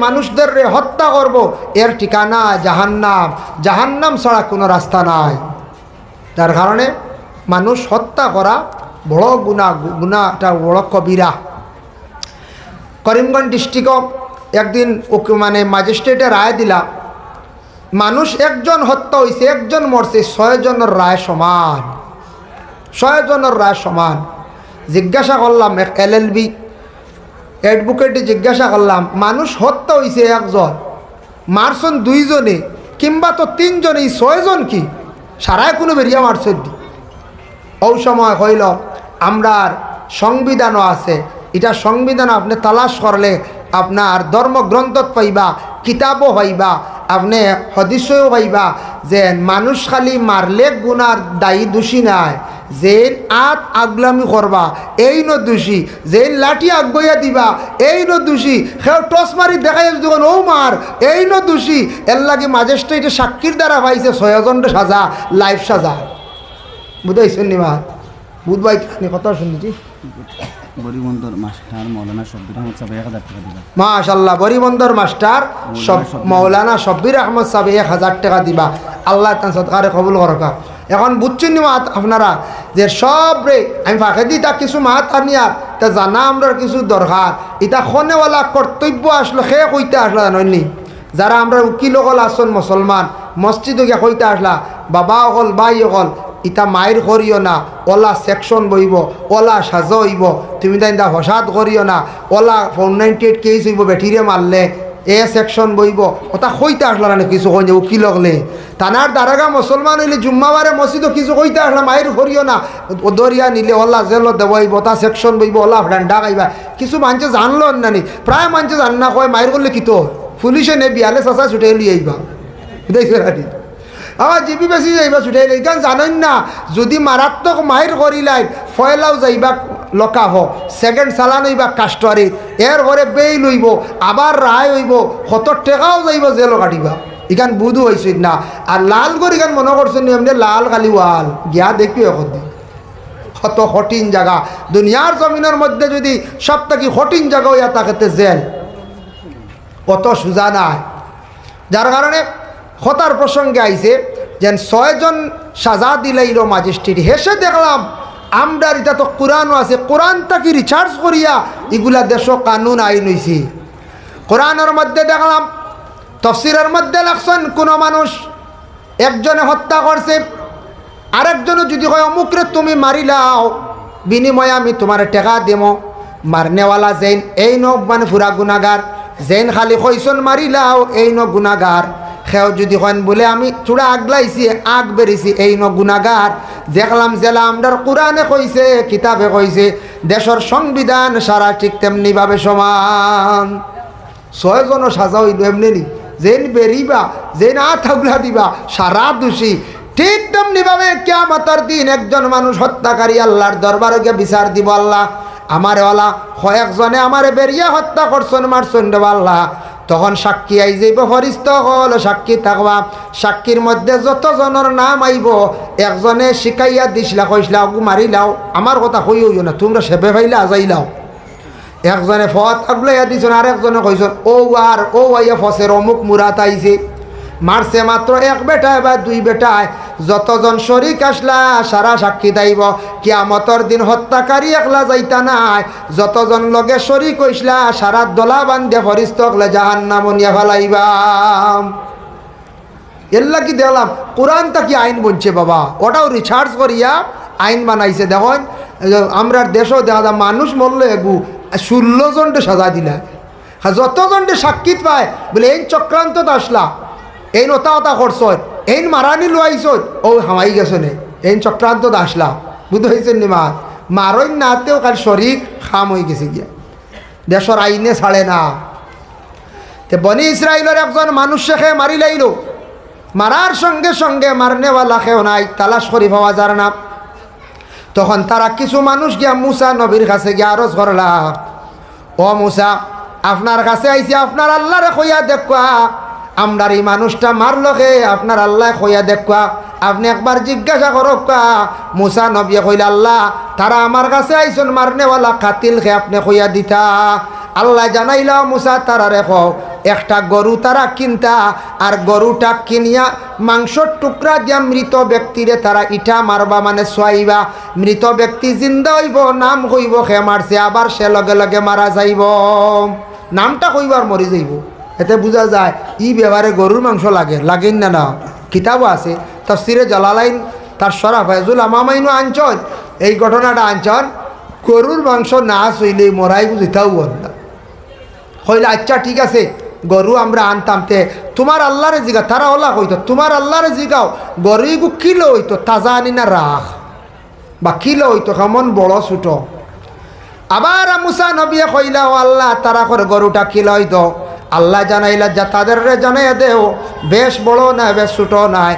মানুষদের হত্যা করব, এর ঠিকানা জাহান্নাম। জাহান্নাম ছাড়া কোনো রাস্তা নাই। যার কারণে মানুষ হত্যা করা বড় গুনাহটা বড় কবিরা। করিমগঞ্জ ডিস্ট্রিক্ট একদিন মানে ম্যাজিস্ট্রেটে রায় দিলা, মানুষ একজন হত্যা হয়েছে, একজন মরছে, 6 জনের রায় সমান, 6 জনের রায় সমান। জিজ্ঞাসা করলাম এক LLB অ্যাডভোকেটে জিজ্ঞাসা করলাম, মানুষ হত্যা হয়েছে একজন, মারছন 2 জনে কিংবা তো 3 জনে, 6 জন কি সারায় কোনো বেরিয়া মারছেন দি? ও সময় হইল আমরার সংবিধানও আছে, এটা সংবিধান আপনি তালাশ করলে আপনার ধর্মগ্রন্থত পাইবা, কিতাবও পাইবা, আপনি হদিসও পাইবা যে মানুষ খালি মারলে গুনার দায়ী দোষী নাই, যেন আগলামি করবা এই ন দোষী, যেন লাঠি আগবইয়া দিবা এই ন দোষী, সেও টস মারি দেখাই যখন ও মার এই ন দোষী। এর লাগে ম্যাজিস্ট্রেটে সাক্ষীর দ্বারা পাইছে 6 জনের সাজা, লাইফ সাজা। বুঝাইছেন নি মা? বুধবাই কথা শুনেছি। বরিবন্দর মাস্টার মৌলানা শব্বির আহমদ সাহেব 1000 টাকা দিবা। মাশাআল্লাহ, বরিবন্দর মাস্টার মৌলানা শব্বির আহমদ সাহেব 1000 টাকা দিবা। আল্লাহ তার সদকারে কবুল করকা। এখন বুঝছেন নি মাত আপনারা যে সব রে আমি ফাঁকে দিই তা কিছু মাত আনিয়া তা জানা আমরা কিছু দরকার, এটা খনেওয়ালা কর্তব্য আসলো, সে কইতে আসলা জানি যারা আমরা উকিল অকল আসন মুসলমান মসজিদ গিয়া কইতে আসলা, বাবা অকল বাই অকল ইটা মায়ের করিও না, ওলা সেকশন বইব, ওলা সাজা হইব, তুমি তাই দা হসাদ করিও না, ওলা 498 কেস হইব বেঠিরে মারলে সেকশন বইব, ওটা কইতে আসলা না কিছু কই যে উকিল হলে তানার দারাগা মুসলমান হইলে জুম্মাবারে মসজিদও কিছু কইতে আসলা মায়ের করিও না, দরিয়া নিলে ওলা জেল দেবইব, তা সেকশন বইব, ওলা ডান্ডা খাইবা। কিছু মানুষে জানলো নানি, প্রায় মানুষে জান না কয় মায়ের করলে কি তো পুলিশে নে বিয়ালে চাচা ছুটে লিয়ে আইবা। দেখবে রানি আমার জিপি বেশি যাইবা ছুটে কারণ জানেন না যদি মারাত্মক মায়ের করিলাই ফয়লাও যাইবা লকা হ, সেকেন্ড চালান হইবা কাস্টরি, এরপরে বেইল হইব, আবার রায় হইব, 70 টাকাও যাইব জেলও কাটিবা। ইখান বুধু হয়েছে না। আর লাল করে ইখান মনে করছেন এমনি লাল খালি ওয়াল গিয়া দেখবি এখন কত কঠিন জায়গা দুনিয়ার জমিনের মধ্যে, যদি সব থেকে কঠিন জায়গা হইয়া তাকে জেল অত সোজা নাই। যার কারণে হতার প্রসঙ্গে আইছে যে 6 জন সাজা দিলাইল ম্যাজিস্ট্রেট। হেসে দেখলাম আমরা এটা তো কোরআনও আছে, কোরআন তাকে রিসার্চ করিয়া এগুলা দেশ কানুন আইন হইছে। কোরআনের মধ্যে দেখলাম তফসিরের মধ্যে লাগছেন কোনো মানুষ একজনে হত্যা করছে, আরেকজনে যদি হয় অমুকরে তুমি মারিলাও বিনিময়ে আমি তোমার টাকা দেব, মারনেওয়ালা যেন এই ন মানে ফুরা গুনাগার, যেন খালি কইসন মারিলাও এই ন গুনাগার, সেও যদি হন বলে আমি চূড়া আগলাইছি আগ বেরিয়েছি এই ন গুনাগার। দেখলাম জেলা আমরার কোরআনে কইছে, কিতাবে কইছে, দেশের সংবিধান সারা ঠিক তেমনিভাবে সমান। 6 জনও সাজা হইল এমনি নি, যেন বেরিবা যেন থাকলা দিবা সারা দোষী। ঠিক তেমনিভাবে কিয়ামতের দিন একজন মানুষ হত্যাকারী আল্লাহর দরবারে গিয়ে বিচার দিব, আল্লাহ আমারে ওলা কয়েকজনে আমারে বেরিয়া হত্যা করছেন মারছেন রে আল্লাহ। তখন সাক্ষী আই যাইব, ফরিস্ত হল সাক্ষী থাকবা, সাক্ষীর মধ্যে যতজনের নাম আইব একজনে শিখাইয়া দিসলা কইসলা ওগু মারিলাও, আমার কথা কইও না তোমরা সেবে ফাইলা আজাইলাও। একজনে ফত আগলাইয়া দিছেন, আর একজনে কইছেন ও আর ও আইয়া ফসের অমুক মুরাত আইছে, মারছে মাত্র 1 বেটায় বা 2 বেটায়, যতজন শরিক আসলা সারা সাক্ষী দাইব। কিয়ামতের দিন হত্যাকারী একলা যাইতা নাই, যতজন লগে শরিক হইসলা সারা দলা বান্ধে ফরিস্তকলে জাহান্নাম নিয়া ফেলাইবা। এল্লা কি দেখলাম কোরআন তা কি আইন বলছে বাবা, ওটাও রিসার্চ করিয়া আইন বানাইছে। দেখুন আমরা দেশও দেখা যায় মানুষ মরলে এগু 16 জনটে সাজা দিলা, যতজনটে সাক্ষী পায় বলে এই চক্রান্তত আসলা, এই নতা ওতা করছ, এই মারানি লোয়াইছ, ও হামাই গেছো নে এই চক্রান্তত আসলা। বুঝতে হয়েছেন নি মার মারই নাতেও কাল শরিক খাম হয়ে গেছে গিয়া, দেশের আইনে ছাড়ে না। তে বনি ইসরায়েলের একজন মানুষ শেখে মারি লাইল, মারার সঙ্গে সঙ্গে মারনেওয়ালা কেউ নাই, তালাশ করি পাওয়া যায় না। তখন তারা কিছু মানুষ গিয়া মুসা নবীর কাছে গিয়া আরজ করলা, ও মুসা আপনার কাছে আইছি, আপনার আল্লাহরে কইয়া দেখবা আমরার এই মানুষটা মারল কে, আপনার আল্লাহ কইয়া দেখবা, আপনি একবার জিজ্ঞাসা করবা। মুসা নবী কইল আল্লাহ তারা আমার কাছে আইসন মারনেওয়ালা কাতিল কে আপনি কইয়া দিতা। আল্লাহ জানাইলা মুসা তারা রেখো একটা গরু তারা কিনতা, আর গরুটা কিনিয়া মাংসর টুকরা দিয়া মৃত ব্যক্তিরে তারা ইটা মারবা মানে সোয়াইবা, মৃত ব্যক্তি জিন্দা হইব, নাম কইব খে মারছে, আবার সে লগে লগে মারা যাইব, নামটা কইবার মরি যাইব। এতে বোঝা যায় ই ব্যবহারে গরুর মাংস লাগেন না। কিতাবও আছে তাফসিরে জালালাইন তার শরা ফয়জুল আমামাইনও আনছন এই ঘটনাটা আনছন। গরুর মাংস না চইলে মরাই বুঝিতাও না। হইলে আচ্ছা ঠিক আছে, গরু আমরা আনতাম, তে তোমার আল্লাহরে জিগা। তারা ওলা কইতো তোমার আল্লাহরে জিগাও গরু কিলো হইতো, তাজা আনি না রাখ, বা কিলো হইতো কেমন বড় ছোট। আবার মুসা নবিয়ে কইলা ও আল্লাহ তারা করে গরুটা কিলো হইতো। আল্লাহ জানাইলা যা তাদের জানাইয়া দেও বেশ বড় না বেশ ছোট নাই,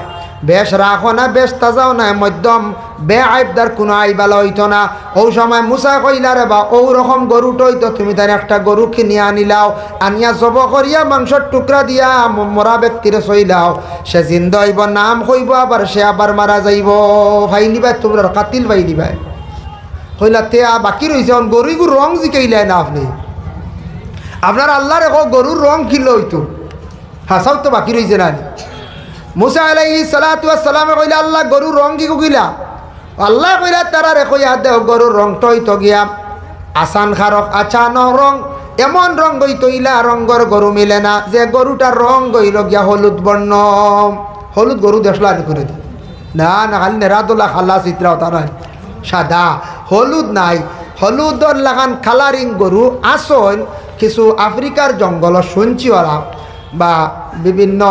বেশ রাখো না বেশ তাজাও নাই, মধ্যম বে আইবদার কোনো আইবালা হইতো না। ও সময় মুসা কইলা রে বা ও রকম গরুটা হইতো, তুমি তাই একটা গরু কিনিয়া আনিলাও, আনিয়া জব করিয়া মাংসর টুকরা দিয়া মরা ব্যক্তিরে চইলাও, সে জিন্দা হইব, নাম কইব, আবার সে আবার মারা যাইব। ভাই নিবাই তোমরা কাতিল ভাই নিবাই কইলা তে বাকি রয়েছে গরু রং জিকাইলাই না আপনি, আপনার আল্লাহর এখন গরুর রং কিনলো হইতো, হাসাও তো বাকি রয়েছে না। মুসা আলাইহিস সালাতু ওয়াস সালামে কইলা আল্লাহ গরুর রং কি কইলা? আল্লাহ কইলা তারা রে কইয়া দেও গরুর রংটা হইতো গিয়া আসান খারক আচানক রং, এমন রং হইতো ইলা রঙর গরু মিলে না, যে গরুটার রং হইল গিয়া হলুদ বর্ণ। হলুদ গরু দেখলা আনি করে দিই না, না খালি নেরাদোল্লা খাল্লা চিত্রাও তারা সাদা, হলুদ নাই। হলুদর লাগান কালারিং গরু আসন কিছু আফ্রিকার জঙ্গল সঞ্চিওয়ালা বা বিভিন্ন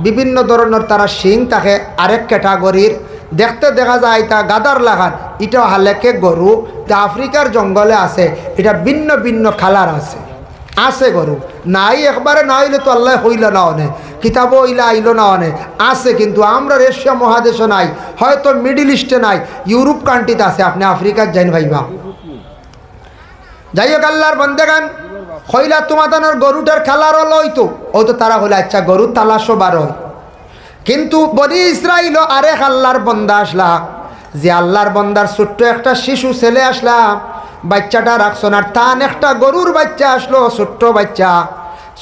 বিভিন্ন ধরনের তারা শিং থাকে আরেক ক্যাটাগরির, দেখতে দেখা যায় তা গাদার লাগান, এটা হালেকে গরু যা আফ্রিকার জঙ্গলে আছে, এটা ভিন্ন ভিন্ন কালার আছে গরু নাই, একবারে না হইলে তো আল্লাহ হইল না অনে, কিতাবও ইলা আইল না অনে, আছে কিন্তু আমরা এশিয়া মহাদেশে নাই, হয়তো মিডিল ইস্টে নাই, ইউরোপ কান্ট্রিতে আছে, আপনি আফ্রিকার যাইন ভাইবা। যাই হোক আল্লাহর বন্দেগান হইলা তোমাদের গরুটার খালারও লইতো, ও তো তারা হইলে আচ্ছা গরুর তালাশও বার হয়। কিন্তু বনি ইসরাইল আরেক আল্লাহর বন্দা আসলা, যে আল্লাহর বন্দার ছোট্ট একটা শিশু ছেলে আসলা, বাচ্চাটা রাখছো না, তান একটা গরুর বাচ্চা আসলো,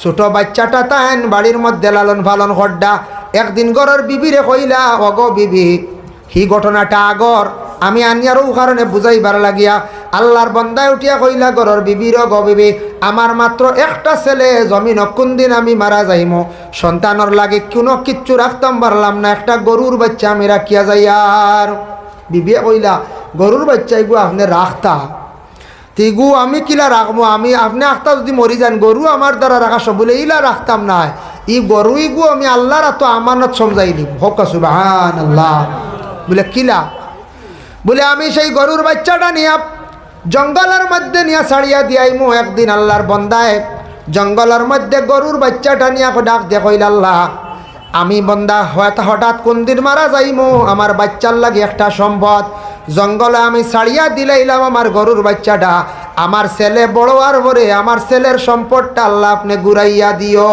ছোট বাচ্চাটা তান বাড়ির মধ্যে লালন পালন করডা। একদিন গরের বিবিরে কইলা অগ বিবি হি ঘটনাটা আগর আমি আনিয়ারও কারণে বুঝাইবার লাগিয়া আল্লাহর বন্দায় উঠিয়া কইলা গরের বিবির গ বিবি আমার মাত্র একটা ছেলে, জমিন কোন দিন আমি মারা যাইমো, সন্তানের লাগে কোনো কিচ্ছু রাখতাম পারলাম না, একটা গরুর বাচ্চা আমি রাখিয়া যাই। আর বিবিয়ে কইলা গরুর বাচ্চা এগু আপনি রাখতা, তিগু আমি কিলা রাখবো, আমি আপনি আখতা যদি মরি যান গরু আমার দ্বারা রাখা সব বলে ইলা রাখতাম না, ই গরু ইগু আমি আল্লাহর তো আমানত সমঝাই দিম। হোক সুবহানাল্লাহ। বলে কিলা? বলে আমি সেই গরুর বাচ্চাটা নিয়ে জঙ্গলের মধ্যে নিয়ে ছাড়িয়া দিয়াইমু। একদিন আল্লাহর বন্দায় জঙ্গলের মধ্যে গরুর বাচ্চাটা নিয়ে ডাক দিয়ে কইল আল্লাহ আমি বন্দা হঠাৎ কোন দিন মারা যাইমু, আমার বাচ্চার লাগে একটা সম্পদ জঙ্গলে আমি ছাড়িয়া দিলাইলাম আমার গরুর বাচ্চাটা, আমার ছেলে বড় আর পরে আমার ছেলের সম্পদটা আল্লাহ আপনি ঘুরাইয়া দিও।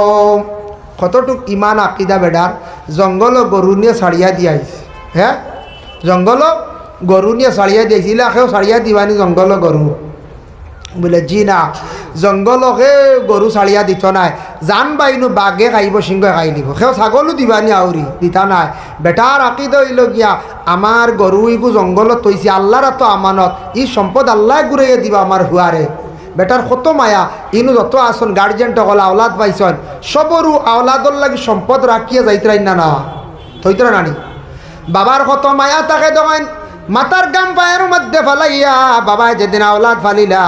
কতটুক ইমান আকিদা বেডার, জঙ্গল গরু নিয়ে ছাড়িয়া দিয়াইছে, হ্যাঁ জঙ্গল গরু নিয়ে ছাড়িয়া দিয়েছিল, কেউ ছাড়িয়া দিবানি জঙ্গল গরু? বলে জি না, জঙ্গলকে গরু ছাড়িয়া দিত নাই, জান বাইনু বাঘে খাইব সিংহে খাই দিব, সেও ছাগলও দিবানি আউরি দিতা নাই। বেটার আকিদ হইল গিয়া আমার গরু ইগু জঙ্গলত তৈছি, আল্লাহর তো আমানত, ই সম্পদ আল্লাহ ঘুরাইয়া দিবা আমার হুয়ারে। বেটার কত মায়া, ইনু যত আসন গার্জিয়ান টকল আওলাদ পাইছন সবরু আওলাদর লাগি সম্পদ রাখিয়া যাইতরাই না, না থইতরা নানি। বাবার কত মায়া তাকে দেখেন মাতার গাম পায়ের মধ্যে ফালাইয়া, বাবায় যেদিন আওলাদ ফালিলা,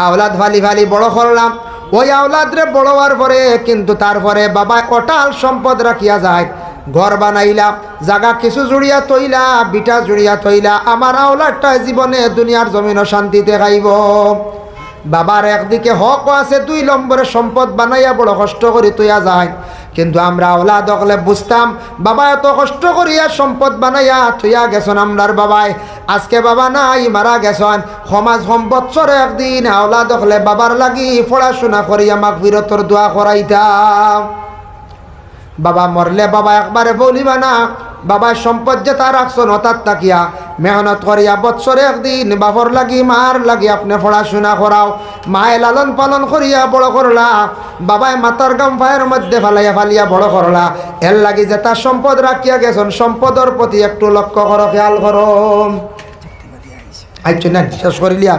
আওলাদ ফালি ফালি বড় করলাম, ওই আওলাদরে বড় হওয়ার পরে কিন্তু তারপরে বাবায় অটাল সম্পদ রাখিয়া যায়, ঘর বানাইলা, জাগা কিছু জুড়িয়া তৈলা, বিটা জুড়িয়া তৈলা, আমার আওলাদটা জীবনে দুনিয়ার জমিন শান্তিতে খাইব। বাবার একদিকে হক আছে, 2 নম্বরে সম্পদ বানাইয়া বড় কষ্ট করে তৈয়া যায়। কিন্তু আমরা আওলাদ হলে বুঝতাম বাবা এত কষ্ট করিয়া সম্পদ বানাইয়া থইয়া গেছেন আমরার বাবাই, আজকে বাবা নাই মারা গেছেন, সমাজ সম্পদরে একদিন আওলাদ হলে বাবার লাগি পড়াশোনা করিয়া মাগফিরতর দোয়া করাইতাম। বাবা মরলে বাবা একবারে বলিবা না, বাবার সম্পদ যে তার রাখছেন হঠাৎ তাকিয়া মেহনত করিয়া বৎসরে একদিন বাপর লাগি মার লাগি আপনি পড়াশোনা করাও, মায়ে লালন পালন করিয়া বড় করলা, বাবায় মাতার গাম পায়ের মধ্যে ফালাইয়া ফালিয়া বড় করলা, এর লাগি যে তার সম্পদ রাখিয়া গেছেন, সম্পদের প্রতি একটু লক্ষ্য করো, খেয়াল করো। আচ্ছা না শেষ করিলিয়া।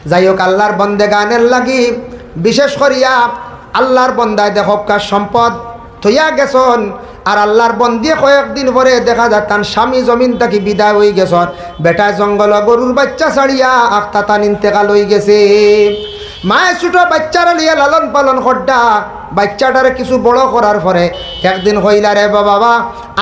যাই হোক আল্লাহর বন্দে গানের লাগি বিশেষ করিয়া আল্লাহর বন্দায় দেখো কার সম্পদ থইয়া গেছন, আর আল্লাহর বন্দি কয়েকদিন পরে দেখা যায় তার স্বামী জমিন থেকে বিদায় হয়ে গেছেন, বেটায় জঙ্গল গরুর বাচ্চা ছাড়িয়া আখতা তান ইন্তেকাল হয়ে গেছে। মায়ে ছোট বাচ্চারা লিয়ে লালন পালন করডা, বাচ্চাটারে কিছু বড় করার পরে একদিন কইলা রে বাবা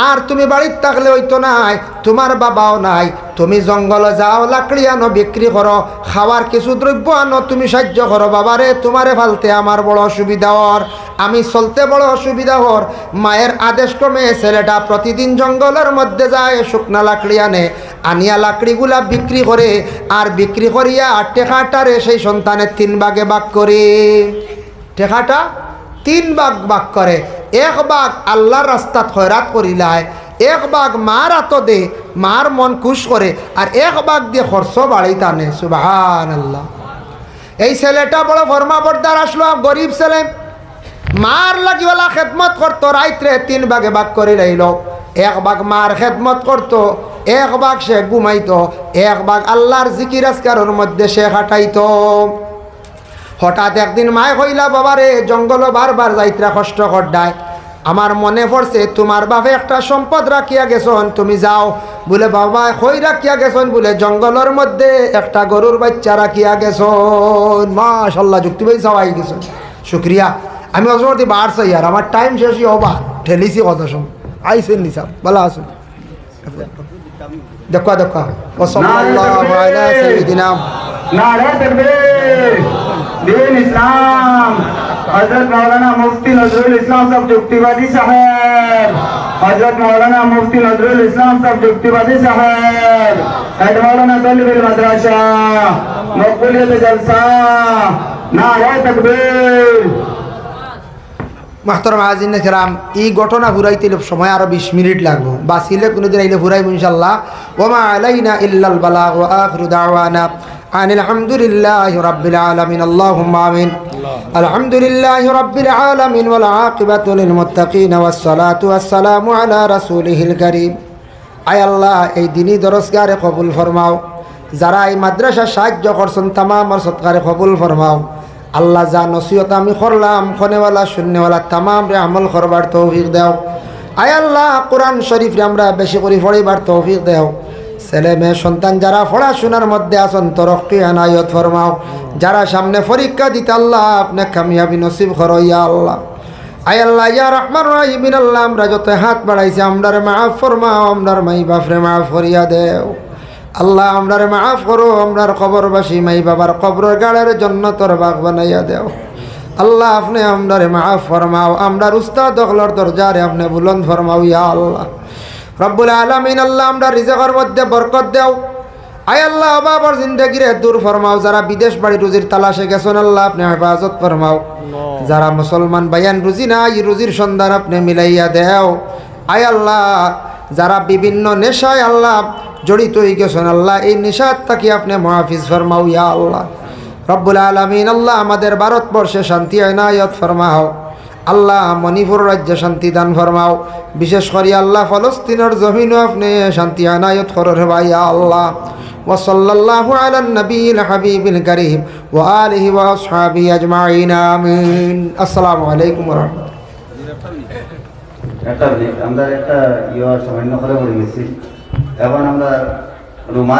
আর তুমি বাড়িতে থাকলে হইতো নাই, তোমার বাবাও নাই, তুমি জঙ্গলে যাও, লাকড়ি আনো বিক্রি করো, খাওয়ার কিছু দ্রব্য আনো, তুমি সাহায্য করো বাবারে, তোমারে ফালতে আমার বড় অসুবিধা হর, আমি চলতে বড় অসুবিধা হর। মায়ের আদেশ ক্রমে ছেলেটা প্রতিদিন জঙ্গলের মধ্যে যায়, শুকনা লাকড়ি আনে, আনিয়া লাকড়িগুলা বিক্রি করে, আর বিক্রি করিয়া টেকাটারে সেই সন্তানের 3 ভাগে ভাগ করে, টেকাটা 3 ভাগ করে। 1 ভাগ আল্লাহর রাস্তাত খয়রাত করিলায়, 1 ভাগ মার হাত দে, মার মন খুশ করে, আর 1 ভাগ দিয়ে খরচ বাড়ি টানে। সুবহানাল্লাহ। এই ছেলেটা বড় ফরমাবরদার আসলো, গরিব ছেলে, মার লাগিওয়ালা খেদমত করতো, রাইত্রে 3 ভাগে ভাগ করে রইল। 1 ভাগ মার খেদমত করতো, 1 ভাগ সে ঘুমাইতো, 1 ভাগ আল্লাহর জিকির আজকারের মধ্যে সে কাটাইতো। হঠাৎ একদিন মায় কইলা বাবারে জঙ্গল বারবার যাইত্রা কষ্ট করডায়, আমার মনে পড়ছে তোমার বাপে একটা সম্পদ রাখিয়া গেছন, তুমি যাও। বলে বাবা কই রাখিয়া গেছন? বলে জঙ্গলের মধ্যে একটা গরুর বাচ্চা রাখিয়া গেছন। মাশাআল্লাহ, যুক্তি ভাই সবাই গেছন, শুক্রিয়া। আমি অজরতি বার চাই, আর আমার টাইম শেষই হবা, ঠেলিছি কত সময় আইসেন নিসাব ভালো আসুন। দেখা দেখা ওয়াসাল্লাল্লাহু আলা সাইয়্যিদিনা नारे तकबीर दीन इस्लाम हजरत मौलाना मुफ्ती नजरुल इस्लाम साहब जुक्तिवादी साहब, हजरत मौलाना मुफ्ती नजरुल इस्लाम साहब जुक्तिवादी साहब, हेड मौलाना तलबील मदरसा मकबूलियत जलसा। नारे तकबीर। মাহতারাম হাজিরিন কিরাম, এই ঘটনা ঘুরাইতে সময় আরো 20 মিনিট লাগবে, বাসিলে কোনোদিন আইলে ঘুরাইব ইনশাআল্লাহ। ওমা আলাইনা ইল্লাল বালাগ ওয়া আখিরু দাওয়ানা আনিল হামদুলিল্লাহি রাব্বিল আলামিন। আল্লাহুম্মা আমিন। আলহামদুলিল্লাহি রাব্বিল আলামিন ওয়াল আকিবাতু লিল মুত্তাকিন ওয়াস সালাতু ওয়াস সালামু আলা রাসূলিহিল কারীম। আয় আল্লাহ, এই দিনী দরসগারে কবুল ফরমাও, যারা এই মাদ্রাসা সাহায্য করছেন তামাম সৎকারে কবুল ফরমাও। আল্লাহ যা নসিহত আমি করলাম, খনেওয়ালা শূন্যওয়ালা তামাম রে আমল করবার তৌফিক দেও। আয় আল্লাহ, কোরআন শরীফ রে আমরা বেশি করে পড়িবার তৌফিক দেও। ছেলে মেয়ে সন্তান যারা পড়াশোনার মধ্যে আছেন তরক্কি আনায়ত ফরমাও। যারা সামনে পরীক্ষা দিতে আল্লাহ আপনি কামিয়াবি নসিব করো ইয়া আল্লাহ। আয় আল্লাহ ইয়া রহমান রহিমিন, আল্লাহ আমরা যত হাত বাড়াইছি আমরার মাফ ফরমাও, আমরার মাই বাপরে মাফ করিয়া দেও। আল্লাহ আমরার মাফ করো, আমরার কবরবাসী মাই বাবার কবরের গাড়ের জন্য তোর বাগ বানাইয়া দেও। আল্লাহ আপনি আমরারে মাফ ফরমাও, আমরার উস্তাদ হলর দরজারে আপনি বুলন্দ ফরমাও ইয়া আল্লাহ রব্বুল আলামিন। আল্লাহ আমরা রিজকের মধ্যে বরকত দেও। আয় আল্লাহ বাবার জিন্দেগিরে দূর ফরমাও। যারা বিদেশ বাড়ি রুজির তালাশে গেছেন আল্লাহ আপনি হেফাজত ফরমাও। যারা মুসলমান ভাইয়ান রুজি নাই, রুজির সন্ধান আপনি মিলাইয়া দেও। আয় আল্লাহ, যারা বিভিন্ন নেশায় আল্লাহ জড়িত হয়ে গেছেন আল্লাহ এই নেশার থাকি আপনি মুহাফিজ ফরমাও ইয়া আল্লাহ রব্বুল আলামিন। আল্লাহ আমাদের ভারতবর্ষে শান্তি এনায়ত ফরমাও। আল্লাহ মণিপুর রাজ্যে শান্তি দান ফরমাও। বিশেষ করে আল্লাহ ফলস্তিনের জমিনও আপনি শান্তি এনায়ত করো রে ভাই আল্লাহ। ওয়া সাল্লাল্লাহু আলান নবিয়িল হাবিবিল কারীম ওয়া আলিহি ওয়া আসহাবিহি আজমাইন আমিন। আসসালামু আলাইকুম ওয়া রাহমাতুল্লাহ। আমরা একটা সামান্য করে বলে গেছি, এখন আমরা রুমাল